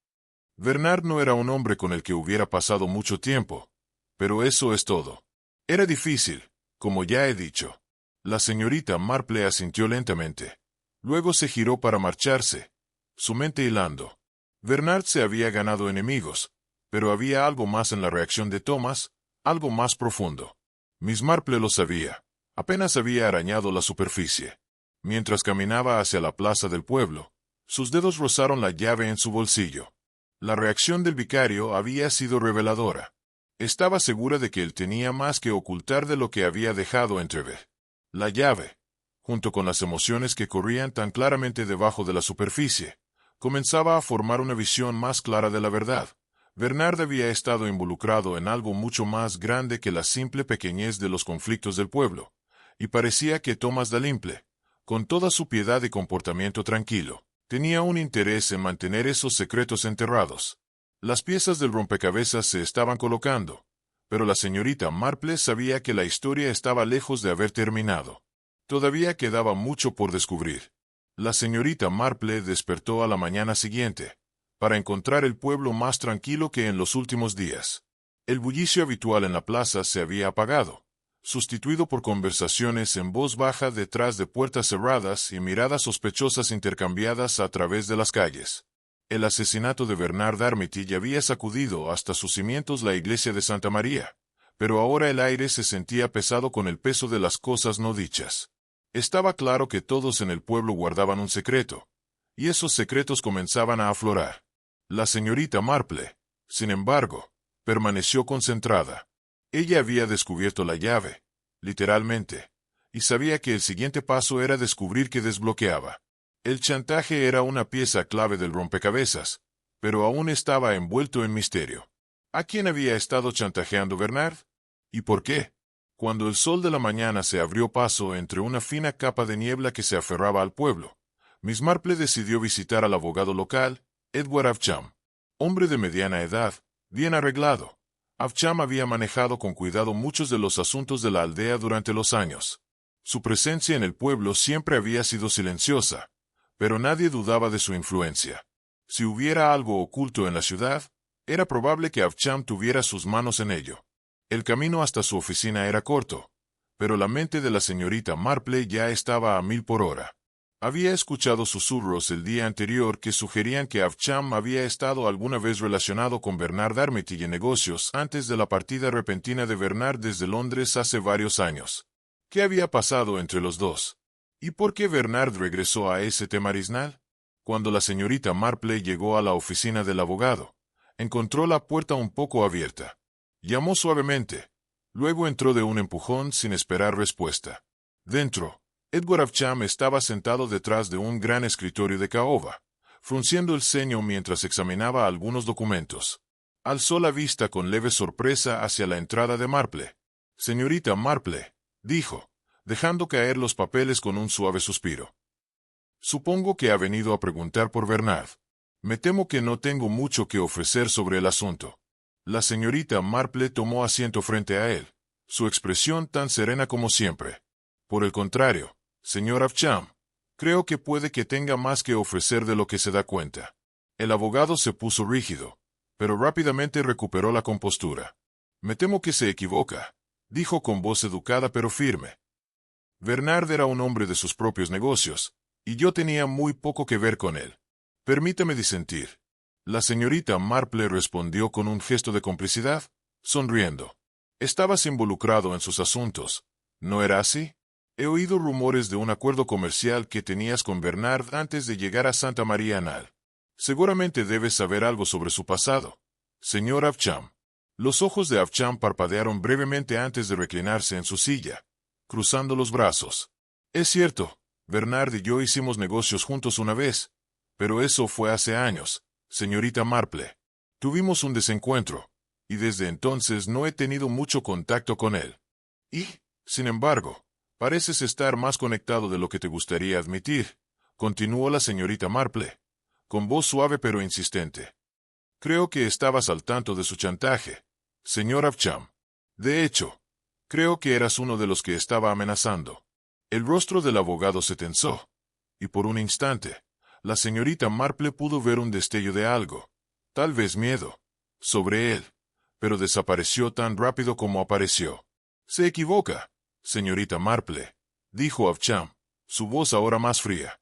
Bernard no era un hombre con el que hubiera pasado mucho tiempo, pero eso es todo. Era difícil, como ya he dicho. La señorita Marple asintió lentamente. Luego se giró para marcharse, su mente hilando. Bernard se había ganado enemigos, pero había algo más en la reacción de Thomas, algo más profundo. Miss Marple lo sabía. Apenas había arañado la superficie. Mientras caminaba hacia la plaza del pueblo, sus dedos rozaron la llave en su bolsillo. La reacción del vicario había sido reveladora. Estaba segura de que él tenía más que ocultar de lo que había dejado entrever. La llave, junto con las emociones que corrían tan claramente debajo de la superficie, comenzaba a formar una visión más clara de la verdad. Bernard había estado involucrado en algo mucho más grande que la simple pequeñez de los conflictos del pueblo, y parecía que Thomas Dalrymple, con toda su piedad y comportamiento tranquilo, tenía un interés en mantener esos secretos enterrados. Las piezas del rompecabezas se estaban colocando, pero la señorita Marple sabía que la historia estaba lejos de haber terminado. Todavía quedaba mucho por descubrir. La señorita Marple despertó a la mañana siguiente, para encontrar el pueblo más tranquilo que en los últimos días. El bullicio habitual en la plaza se había apagado, sustituido por conversaciones en voz baja detrás de puertas cerradas y miradas sospechosas intercambiadas a través de las calles. El asesinato de Bernard Armitage había sacudido hasta sus cimientos la iglesia de Santa María, pero ahora el aire se sentía pesado con el peso de las cosas no dichas. Estaba claro que todos en el pueblo guardaban un secreto, y esos secretos comenzaban a aflorar. La señorita Marple, sin embargo, permaneció concentrada. Ella había descubierto la llave, literalmente, y sabía que el siguiente paso era descubrir qué desbloqueaba. El chantaje era una pieza clave del rompecabezas, pero aún estaba envuelto en misterio. ¿A quién había estado chantajeando Bernard? ¿Y por qué? Cuando el sol de la mañana se abrió paso entre una fina capa de niebla que se aferraba al pueblo, Miss Marple decidió visitar al abogado local, Edward Avcham. Hombre de mediana edad, bien arreglado. Avcham había manejado con cuidado muchos de los asuntos de la aldea durante los años. Su presencia en el pueblo siempre había sido silenciosa, pero nadie dudaba de su influencia. Si hubiera algo oculto en la ciudad, era probable que Avcham tuviera sus manos en ello. El camino hasta su oficina era corto, pero la mente de la señorita Marple ya estaba a 1000 por hora. Había escuchado susurros el día anterior que sugerían que Avcham había estado alguna vez relacionado con Bernard Armitage en negocios antes de la partida repentina de Bernard desde Londres hace varios años. ¿Qué había pasado entre los dos? ¿Y por qué Bernard regresó a St. Marisnal? Cuando la señorita Marple llegó a la oficina del abogado, encontró la puerta un poco abierta. Llamó suavemente. Luego entró de un empujón sin esperar respuesta. Dentro, Edward Avcham estaba sentado detrás de un gran escritorio de caoba, frunciendo el ceño mientras examinaba algunos documentos. Alzó la vista con leve sorpresa hacia la entrada de Marple. «Señorita Marple», dijo, dejando caer los papeles con un suave suspiro. «Supongo que ha venido a preguntar por Bernard. Me temo que no tengo mucho que ofrecer sobre el asunto». La señorita Marple tomó asiento frente a él, su expresión tan serena como siempre. «Por el contrario, señor Avcham, creo que puede que tenga más que ofrecer de lo que se da cuenta». El abogado se puso rígido, pero rápidamente recuperó la compostura. «Me temo que se equivoca», dijo con voz educada pero firme. «Bernard era un hombre de sus propios negocios, y yo tenía muy poco que ver con él. Permítame disentir». La señorita Marple respondió con un gesto de complicidad, sonriendo. «Estabas involucrado en sus asuntos, ¿no era así? He oído rumores de un acuerdo comercial que tenías con Bernard antes de llegar a Santa María Anal. Seguramente debes saber algo sobre su pasado, señor Avcham». Los ojos de Avcham parpadearon brevemente antes de reclinarse en su silla, cruzando los brazos. «Es cierto, Bernard y yo hicimos negocios juntos una vez, pero eso fue hace años, señorita Marple. Tuvimos un desencuentro, y desde entonces no he tenido mucho contacto con él. Y, sin embargo, pareces estar más conectado de lo que te gustaría admitir», continuó la señorita Marple, con voz suave pero insistente. «Creo que estabas al tanto de su chantaje, señor Avcham. De hecho, creo que eras uno de los que estaba amenazando». El rostro del abogado se tensó, y por un instante, la señorita Marple pudo ver un destello de algo, tal vez miedo, sobre él, pero desapareció tan rápido como apareció. «Se equivoca, señorita Marple», dijo Avcham, su voz ahora más fría.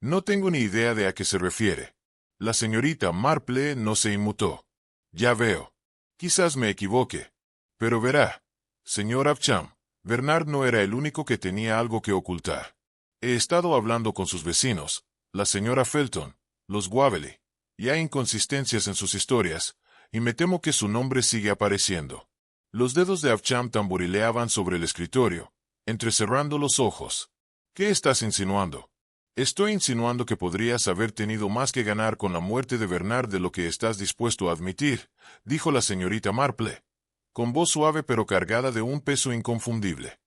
«No tengo ni idea de a qué se refiere». La señorita Marple no se inmutó. «Ya veo. Quizás me equivoque. Pero verá, señor Avcham, Bernard no era el único que tenía algo que ocultar. He estado hablando con sus vecinos, la señora Felton, los Waverley, y hay inconsistencias en sus historias, y me temo que su nombre sigue apareciendo». Los dedos de Avcham tamborileaban sobre el escritorio, entrecerrando los ojos. «¿Qué estás insinuando?» «Estoy insinuando que podrías haber tenido más que ganar con la muerte de Bernard de lo que estás dispuesto a admitir», dijo la señorita Marple, con voz suave pero cargada de un peso inconfundible.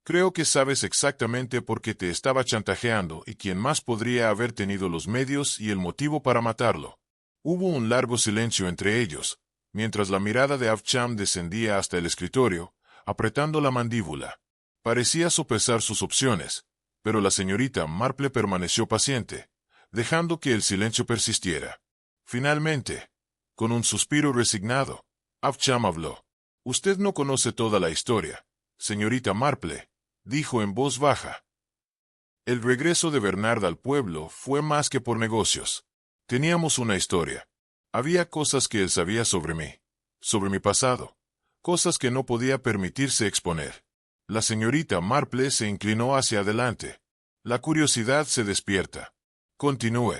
«Creo que sabes exactamente por qué te estaba chantajeando y quién más podría haber tenido los medios y el motivo para matarlo». Hubo un largo silencio entre ellos, mientras la mirada de Avcham descendía hasta el escritorio, apretando la mandíbula. Parecía sopesar sus opciones, pero la señorita Marple permaneció paciente, dejando que el silencio persistiera. Finalmente, con un suspiro resignado, Avcham habló. «Usted no conoce toda la historia, señorita Marple», dijo en voz baja. «El regreso de Bernard al pueblo fue más que por negocios. Teníamos una historia. Había cosas que él sabía sobre mí, sobre mi pasado, cosas que no podía permitirse exponer». La señorita Marple se inclinó hacia adelante. «La curiosidad se despierta». «Continúe».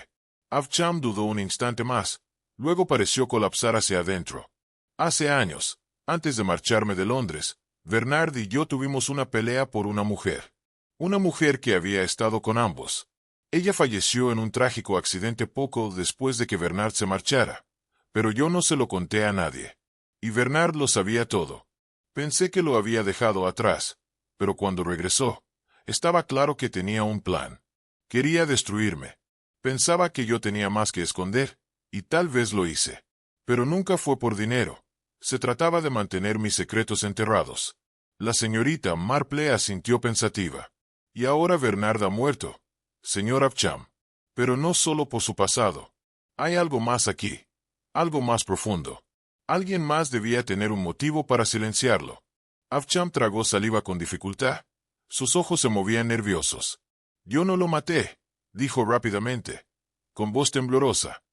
Avcham dudó un instante más, luego pareció colapsar hacia adentro. «Hace años, Antes de marcharme de Londres, Bernard y yo tuvimos una pelea por una mujer. Una mujer que había estado con ambos. Ella falleció en un trágico accidente poco después de que Bernard se marchara, pero yo no se lo conté a nadie. Y Bernard lo sabía todo. Pensé que lo había dejado atrás, pero cuando regresó, estaba claro que tenía un plan. Quería destruirme. Pensaba que yo tenía más que esconder, y tal vez lo hice. Pero nunca fue por dinero. Se trataba de mantener mis secretos enterrados. La señorita Marple asintió pensativa. Y ahora Bernard ha muerto, señor Upcham. Pero no solo por su pasado. Hay algo más aquí. Algo más profundo. Alguien más debía tener un motivo para silenciarlo. Upcham tragó saliva con dificultad. Sus ojos se movían nerviosos. Yo no lo maté, dijo rápidamente, con voz temblorosa.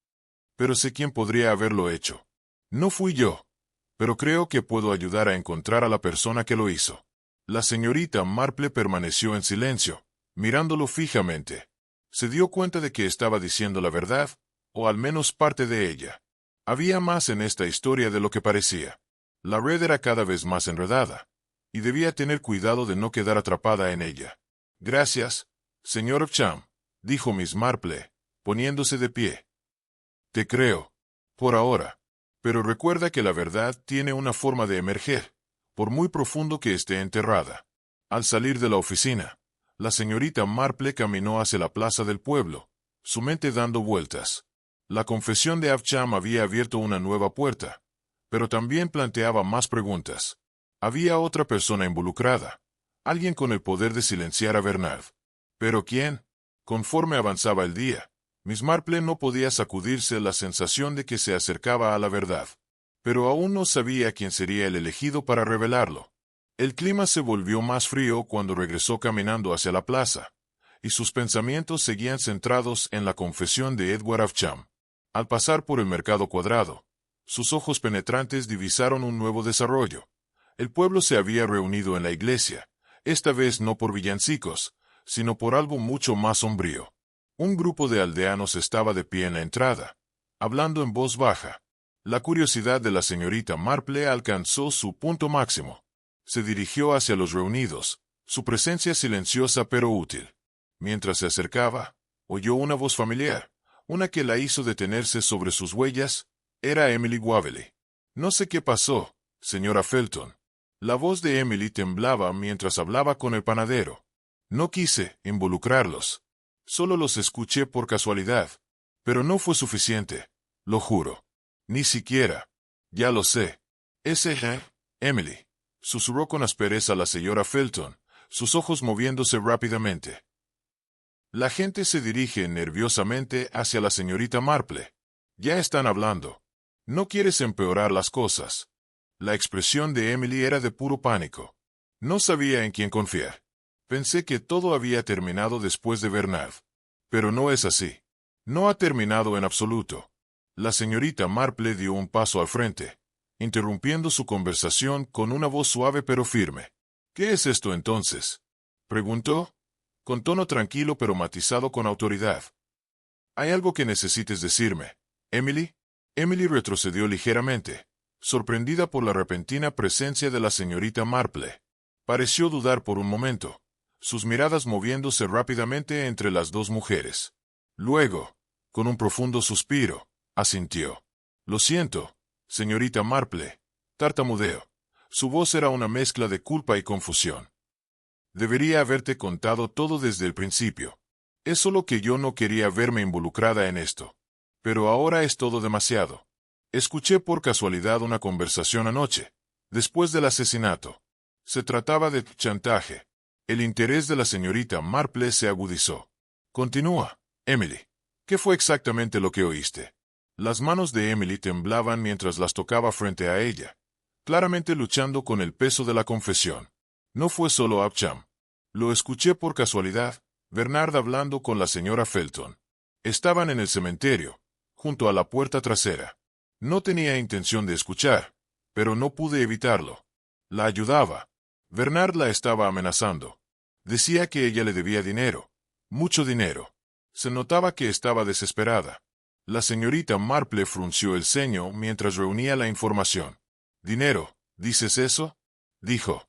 Pero sé quién podría haberlo hecho. No fui yo. Pero creo que puedo ayudar a encontrar a la persona que lo hizo. La señorita Marple permaneció en silencio, mirándolo fijamente. Se dio cuenta de que estaba diciendo la verdad, o al menos parte de ella. Había más en esta historia de lo que parecía. La red era cada vez más enredada, y debía tener cuidado de no quedar atrapada en ella. Gracias, señor Upcham, dijo Miss Marple, poniéndose de pie. Te creo. Por ahora. Pero recuerda que la verdad tiene una forma de emerger, por muy profundo que esté enterrada. Al salir de la oficina, la señorita Marple caminó hacia la plaza del pueblo, su mente dando vueltas. La confesión de Upcham había abierto una nueva puerta, pero también planteaba más preguntas. Había otra persona involucrada, alguien con el poder de silenciar a Bernard. ¿Pero quién? Conforme avanzaba el día, Miss Marple no podía sacudirse la sensación de que se acercaba a la verdad. Pero aún no sabía quién sería el elegido para revelarlo. El clima se volvió más frío cuando regresó caminando hacia la plaza, y sus pensamientos seguían centrados en la confesión de Edward Upcham. Al pasar por el mercado cuadrado, sus ojos penetrantes divisaron un nuevo desarrollo. El pueblo se había reunido en la iglesia, esta vez no por villancicos, sino por algo mucho más sombrío. Un grupo de aldeanos estaba de pie en la entrada, hablando en voz baja. La curiosidad de la señorita Marple alcanzó su punto máximo. Se dirigió hacia los reunidos, su presencia silenciosa pero útil. Mientras se acercaba, oyó una voz familiar, una que la hizo detenerse sobre sus huellas. Era Emily Waverley. No sé qué pasó, señora Felton. La voz de Emily temblaba mientras hablaba con el panadero. No quise involucrarlos. Solo los escuché por casualidad. Pero no fue suficiente, lo juro. Ni siquiera. Ya lo sé. Emily, susurró con aspereza la señora Felton, sus ojos moviéndose rápidamente. La gente se dirige nerviosamente hacia la señorita Marple. Ya están hablando. No quieres empeorar las cosas. La expresión de Emily era de puro pánico. No sabía en quién confiar. Pensé que todo había terminado después de Bernard. Pero no es así. No ha terminado en absoluto. La señorita Marple dio un paso al frente, interrumpiendo su conversación con una voz suave pero firme. ¿Qué es esto entonces?, preguntó, con tono tranquilo pero matizado con autoridad. ¿Hay algo que necesites decirme, Emily? Emily retrocedió ligeramente, sorprendida por la repentina presencia de la señorita Marple. Pareció dudar por un momento, sus miradas moviéndose rápidamente entre las dos mujeres. Luego, con un profundo suspiro, asintió. Lo siento, señorita Marple, tartamudeó. Su voz era una mezcla de culpa y confusión. Debería haberte contado todo desde el principio. Es solo que yo no quería verme involucrada en esto. Pero ahora es todo demasiado. Escuché por casualidad una conversación anoche, después del asesinato. Se trataba de chantaje. El interés de la señorita Marple se agudizó. Continúa, Emily. ¿Qué fue exactamente lo que oíste? Las manos de Emily temblaban mientras las tocaba frente a ella, claramente luchando con el peso de la confesión. No fue solo Upcham. Lo escuché por casualidad, Bernard hablando con la señora Felton. Estaban en el cementerio, junto a la puerta trasera. No tenía intención de escuchar, pero no pude evitarlo. La ayudaba. Bernard la estaba amenazando. Decía que ella le debía dinero. Mucho dinero. Se notaba que estaba desesperada. La señorita Marple frunció el ceño mientras reunía la información. Dinero, ¿Dices eso? Dijo.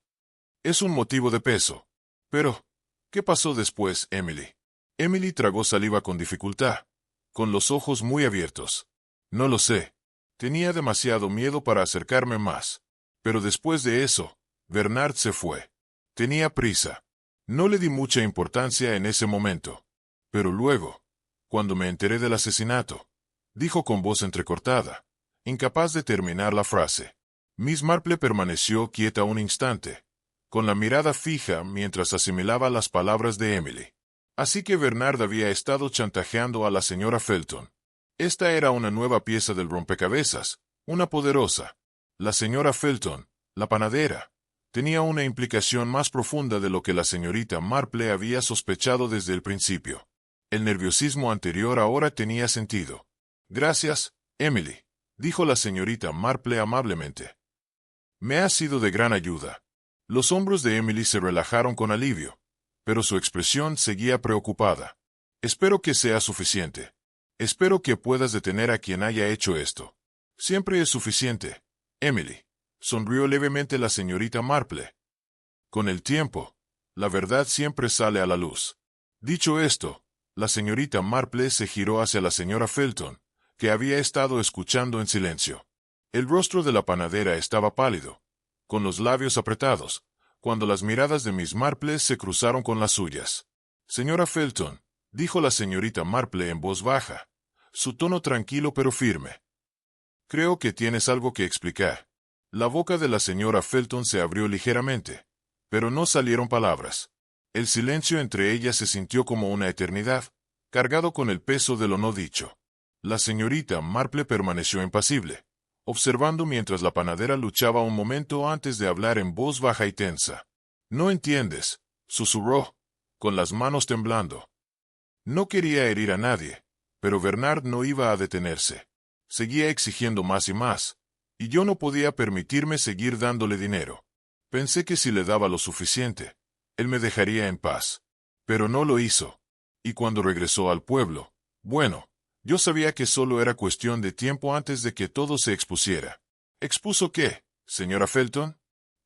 Es un motivo de peso. Pero, ¿qué pasó después, Emily? Emily tragó saliva con dificultad, con los ojos muy abiertos. No lo sé. Tenía demasiado miedo para acercarme más. Pero después de eso, Bernard se fue. Tenía prisa. No le di mucha importancia en ese momento. Pero luego, cuando me enteré del asesinato, dijo con voz entrecortada, incapaz de terminar la frase. Miss Marple permaneció quieta un instante, con la mirada fija mientras asimilaba las palabras de Emily. Así que Bernard había estado chantajeando a la señora Felton. Esta era una nueva pieza del rompecabezas, una poderosa. La señora Felton, la panadera, tenía una implicación más profunda de lo que la señorita Marple había sospechado desde el principio. El nerviosismo anterior ahora tenía sentido. Gracias, Emily, dijo la señorita Marple amablemente. Me ha sido de gran ayuda. Los hombros de Emily se relajaron con alivio, pero su expresión seguía preocupada. Espero que sea suficiente. Espero que puedas detener a quien haya hecho esto. Siempre es suficiente, Emily. Sonrió levemente la señorita Marple. Con el tiempo, la verdad siempre sale a la luz. Dicho esto, la señorita Marple se giró hacia la señora Felton, que había estado escuchando en silencio. El rostro de la panadera estaba pálido, con los labios apretados, cuando las miradas de Miss Marple se cruzaron con las suyas. Señora Felton, dijo la señorita Marple en voz baja, su tono tranquilo pero firme. Creo que tienes algo que explicar. La boca de la señora Felton se abrió ligeramente, pero no salieron palabras. El silencio entre ellas se sintió como una eternidad, cargado con el peso de lo no dicho. La señorita Marple permaneció impasible, observando mientras la panadera luchaba un momento antes de hablar en voz baja y tensa. «No entiendes», susurró, con las manos temblando. No quería herir a nadie, pero Bernard no iba a detenerse. Seguía exigiendo más y más, y yo no podía permitirme seguir dándole dinero. Pensé que si le daba lo suficiente, él me dejaría en paz. Pero no lo hizo. Y cuando regresó al pueblo, bueno, yo sabía que solo era cuestión de tiempo antes de que todo se expusiera. ¿Expuso qué, señora Felton?,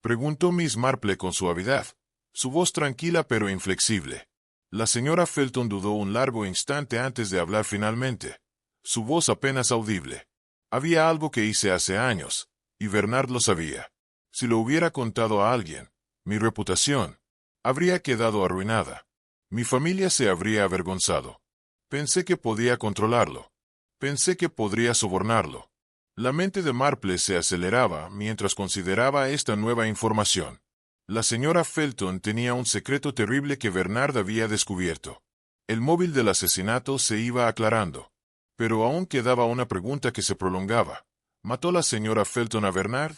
preguntó Miss Marple con suavidad, su voz tranquila pero inflexible. La señora Felton dudó un largo instante antes de hablar finalmente, su voz apenas audible. Había algo que hice hace años, y Bernard lo sabía. Si lo hubiera contado a alguien, mi reputación habría quedado arruinada. Mi familia se habría avergonzado. Pensé que podía controlarlo. Pensé que podría sobornarlo. La mente de Marple se aceleraba mientras consideraba esta nueva información. La señora Felton tenía un secreto terrible que Bernard había descubierto. El móvil del asesinato se iba aclarando. Pero aún quedaba una pregunta que se prolongaba. ¿Mató la señora Felton a Bernard?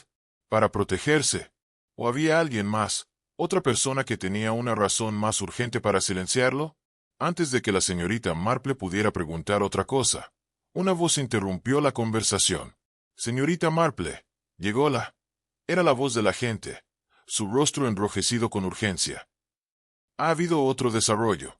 ¿Para protegerse? ¿O había alguien más, otra persona que tenía una razón más urgente para silenciarlo? Antes de que la señorita Marple pudiera preguntar otra cosa, una voz interrumpió la conversación. «Señorita Marple, llegó la...». Era la voz de la gente, su rostro enrojecido con urgencia. Ha habido otro desarrollo.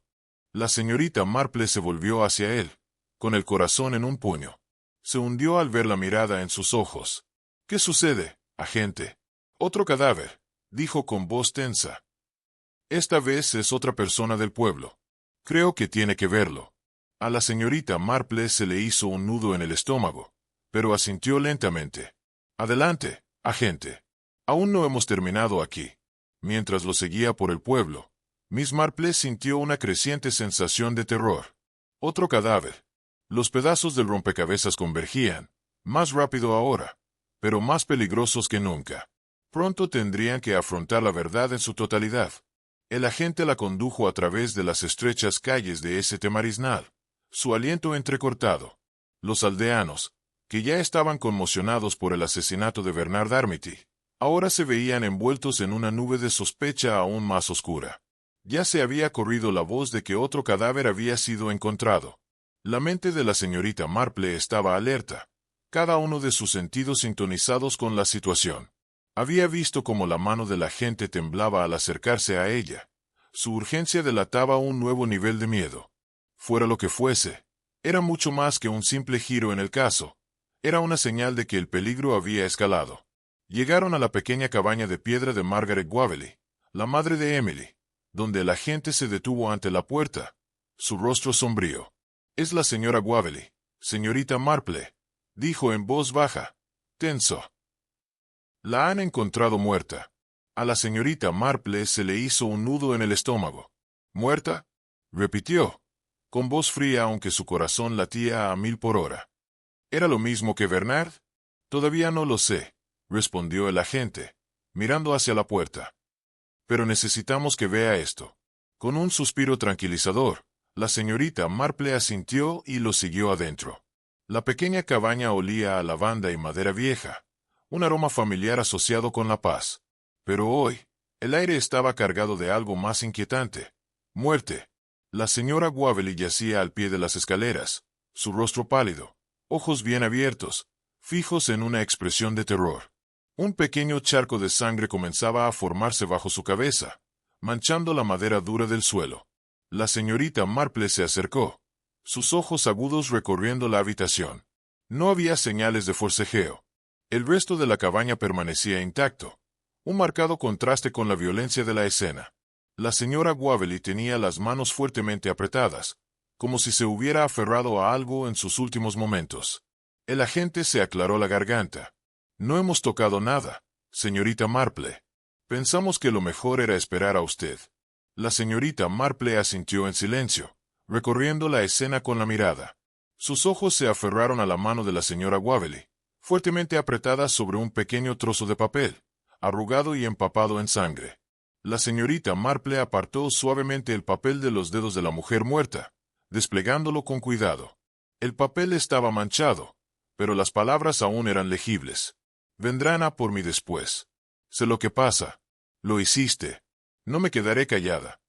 La señorita Marple se volvió hacia él, con el corazón en un puño. Se hundió al ver la mirada en sus ojos. «¿Qué sucede, agente?» «Otro cadáver», dijo con voz tensa. «Esta vez es otra persona del pueblo. Creo que tiene que verlo». A la señorita Marple se le hizo un nudo en el estómago, pero asintió lentamente. «Adelante, agente. Aún no hemos terminado aquí». Mientras lo seguía por el pueblo, Miss Marple sintió una creciente sensación de terror. Otro cadáver. Los pedazos del rompecabezas convergían, más rápido ahora, pero más peligrosos que nunca. Pronto tendrían que afrontar la verdad en su totalidad. El agente la condujo a través de las estrechas calles de St. Marisnal, su aliento entrecortado. Los aldeanos, que ya estaban conmocionados por el asesinato de Bernard Armity, ahora se veían envueltos en una nube de sospecha aún más oscura. Ya se había corrido la voz de que otro cadáver había sido encontrado. La mente de la señorita Marple estaba alerta, cada uno de sus sentidos sintonizados con la situación. Había visto cómo la mano de la gente temblaba al acercarse a ella. Su urgencia delataba un nuevo nivel de miedo. Fuera lo que fuese, era mucho más que un simple giro en el caso. Era una señal de que el peligro había escalado. Llegaron a la pequeña cabaña de piedra de Margaret Waverley, la madre de Emily, donde el agente se detuvo ante la puerta, su rostro sombrío. «Es la señora Waverley, señorita Marple», dijo en voz baja, tenso. «La han encontrado muerta». A la señorita Marple se le hizo un nudo en el estómago. «¿Muerta?», repitió, con voz fría aunque su corazón latía a 1000 por hora. «¿Era lo mismo que Bernard?». «Todavía no lo sé», respondió el agente, mirando hacia la puerta. «Pero necesitamos que vea esto». Con un suspiro tranquilizador, la señorita Marple asintió y lo siguió adentro. La pequeña cabaña olía a lavanda y madera vieja, un aroma familiar asociado con la paz. Pero hoy, el aire estaba cargado de algo más inquietante: muerte. La señora Waverley yacía al pie de las escaleras, su rostro pálido, ojos bien abiertos, fijos en una expresión de terror. Un pequeño charco de sangre comenzaba a formarse bajo su cabeza, manchando la madera dura del suelo. La señorita Marple se acercó, sus ojos agudos recorriendo la habitación. No había señales de forcejeo. El resto de la cabaña permanecía intacto, un marcado contraste con la violencia de la escena. La señora Waverley tenía las manos fuertemente apretadas, como si se hubiera aferrado a algo en sus últimos momentos. El agente se aclaró la garganta. «No hemos tocado nada, señorita Marple. Pensamos que lo mejor era esperar a usted». La señorita Marple asintió en silencio, recorriendo la escena con la mirada. Sus ojos se aferraron a la mano de la señora Waverley, fuertemente apretada sobre un pequeño trozo de papel, arrugado y empapado en sangre. La señorita Marple apartó suavemente el papel de los dedos de la mujer muerta, desplegándolo con cuidado. El papel estaba manchado, pero las palabras aún eran legibles. «Vendrán a por mí después. Sé lo que pasa. Lo hiciste. No me quedaré callada».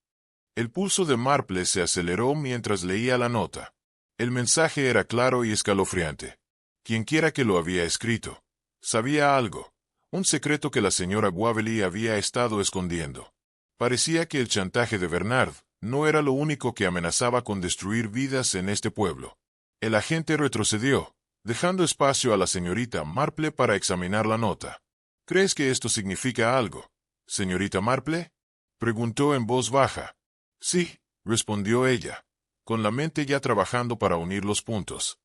El pulso de Marple se aceleró mientras leía la nota. El mensaje era claro y escalofriante. Quienquiera que lo había escrito sabía algo, un secreto que la señora Waverley había estado escondiendo. Parecía que el chantaje de Bernard no era lo único que amenazaba con destruir vidas en este pueblo. El agente retrocedió, dejando espacio a la señorita Marple para examinar la nota. «¿Crees que esto significa algo, señorita Marple?», preguntó en voz baja. «Sí», respondió ella, con la mente ya trabajando para unir los puntos.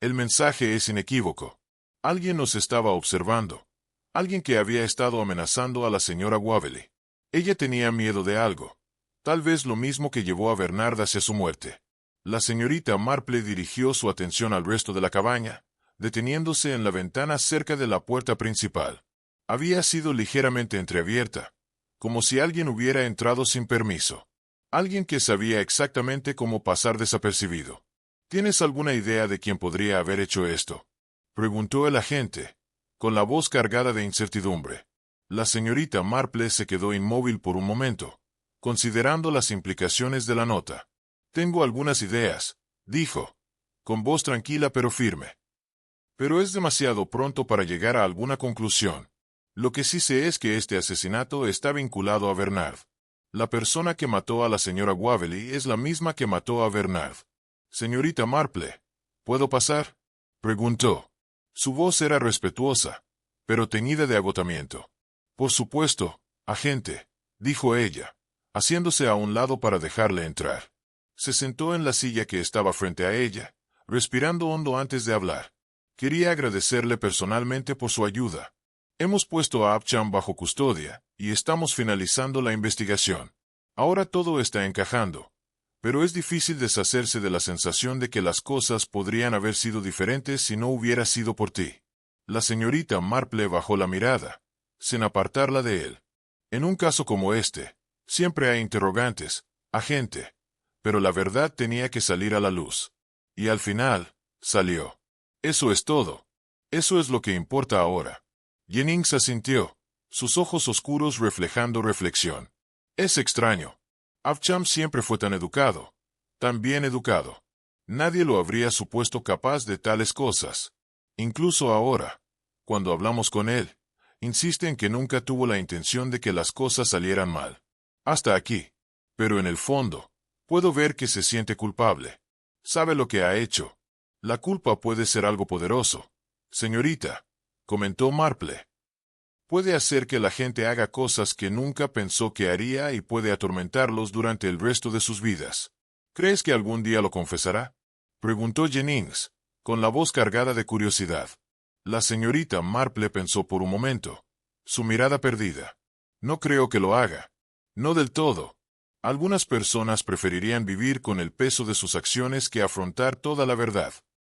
«El mensaje es inequívoco. Alguien nos estaba observando. Alguien que había estado amenazando a la señora Waverley. Ella tenía miedo de algo, tal vez lo mismo que llevó a Bernard hacia su muerte». La señorita Marple dirigió su atención al resto de la cabaña, deteniéndose en la ventana cerca de la puerta principal. Había sido ligeramente entreabierta, como si alguien hubiera entrado sin permiso. Alguien que sabía exactamente cómo pasar desapercibido. «¿Tienes alguna idea de quién podría haber hecho esto?», preguntó el agente, con la voz cargada de incertidumbre. La señorita Marple se quedó inmóvil por un momento, considerando las implicaciones de la nota. «Tengo algunas ideas», dijo, con voz tranquila pero firme. «Pero es demasiado pronto para llegar a alguna conclusión. Lo que sí sé es que este asesinato está vinculado a Bernard. La persona que mató a la señora Waverley es la misma que mató a Bernard». «Señorita Marple, ¿puedo pasar?», preguntó. Su voz era respetuosa, pero teñida de agotamiento. «Por supuesto, agente», dijo ella, haciéndose a un lado para dejarle entrar. Se sentó en la silla que estaba frente a ella, respirando hondo antes de hablar. «Quería agradecerle personalmente por su ayuda. Hemos puesto a Abcham bajo custodia, y estamos finalizando la investigación. Ahora todo está encajando. Pero es difícil deshacerse de la sensación de que las cosas podrían haber sido diferentes si no hubiera sido por ti». La señorita Marple bajó la mirada, sin apartarla de él. «En un caso como este, siempre hay interrogantes, agente. Pero la verdad tenía que salir a la luz. Y al final, salió. Eso es todo. Eso es lo que importa ahora». Jennings asintió, sus ojos oscuros reflejando reflexión. «Es extraño. Abcham siempre fue tan educado, tan bien educado. Nadie lo habría supuesto capaz de tales cosas. Incluso ahora, cuando hablamos con él, insiste en que nunca tuvo la intención de que las cosas salieran mal. Hasta aquí. Pero en el fondo, puedo ver que se siente culpable. Sabe lo que ha hecho. La culpa puede ser algo poderoso, señorita», comentó Marple. Puede hacer que la gente haga cosas que nunca pensó que haría y puede atormentarlos durante el resto de sus vidas. ¿Crees que algún día lo confesará?, preguntó Jennings, con la voz cargada de curiosidad. La señorita Marple pensó por un momento, su mirada perdida. No creo que lo haga. No del todo. Algunas personas preferirían vivir con el peso de sus acciones que afrontar toda la verdad.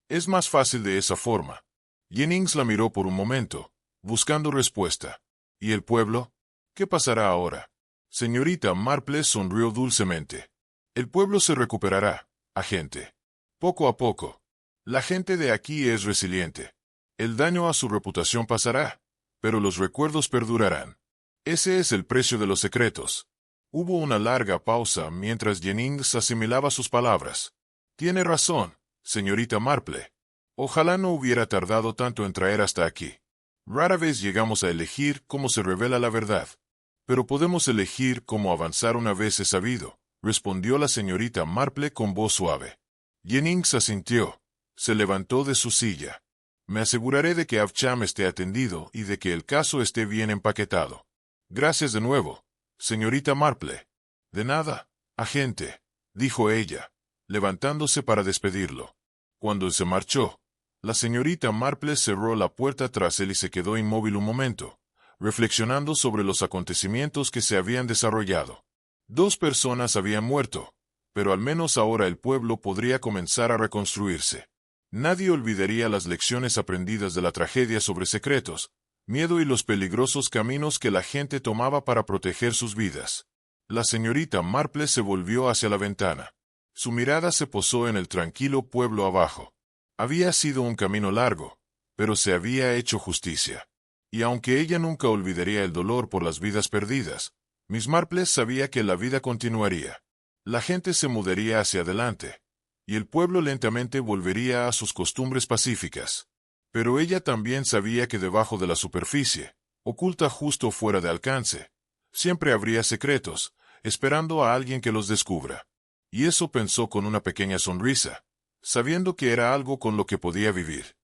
Es más fácil de esa forma. Jennings la miró por un momento, buscando respuesta. ¿Y el pueblo? ¿Qué pasará ahora? Señorita Marple sonrió dulcemente. El pueblo se recuperará, agente. Poco a poco. La gente de aquí es resiliente. El daño a su reputación pasará, pero los recuerdos perdurarán. Ese es el precio de los secretos. Hubo una larga pausa mientras Jennings asimilaba sus palabras. Tiene razón, señorita Marple. Ojalá no hubiera tardado tanto en traer hasta aquí. Rara vez llegamos a elegir cómo se revela la verdad. Pero podemos elegir cómo avanzar una vez es sabido, respondió la señorita Marple con voz suave. Jennings asintió. Se levantó de su silla. Me aseguraré de que Avcham esté atendido y de que el caso esté bien empaquetado. Gracias de nuevo, señorita Marple. De nada, agente, dijo ella, levantándose para despedirlo. Cuando él se marchó, la señorita Marple cerró la puerta tras él y se quedó inmóvil un momento, reflexionando sobre los acontecimientos que se habían desarrollado. 2 personas habían muerto, pero al menos ahora el pueblo podría comenzar a reconstruirse. Nadie olvidaría las lecciones aprendidas de la tragedia sobre secretos, miedo y los peligrosos caminos que la gente tomaba para proteger sus vidas. La señorita Marple se volvió hacia la ventana. Su mirada se posó en el tranquilo pueblo abajo. Había sido un camino largo, pero se había hecho justicia. Y aunque ella nunca olvidaría el dolor por las vidas perdidas, Miss Marple sabía que la vida continuaría. La gente se mudaría hacia adelante, y el pueblo lentamente volvería a sus costumbres pacíficas. Pero ella también sabía que debajo de la superficie, oculta justo fuera de alcance, siempre habría secretos, esperando a alguien que los descubra. Y eso pensó con una pequeña sonrisa, sabiendo que era algo con lo que podía vivir.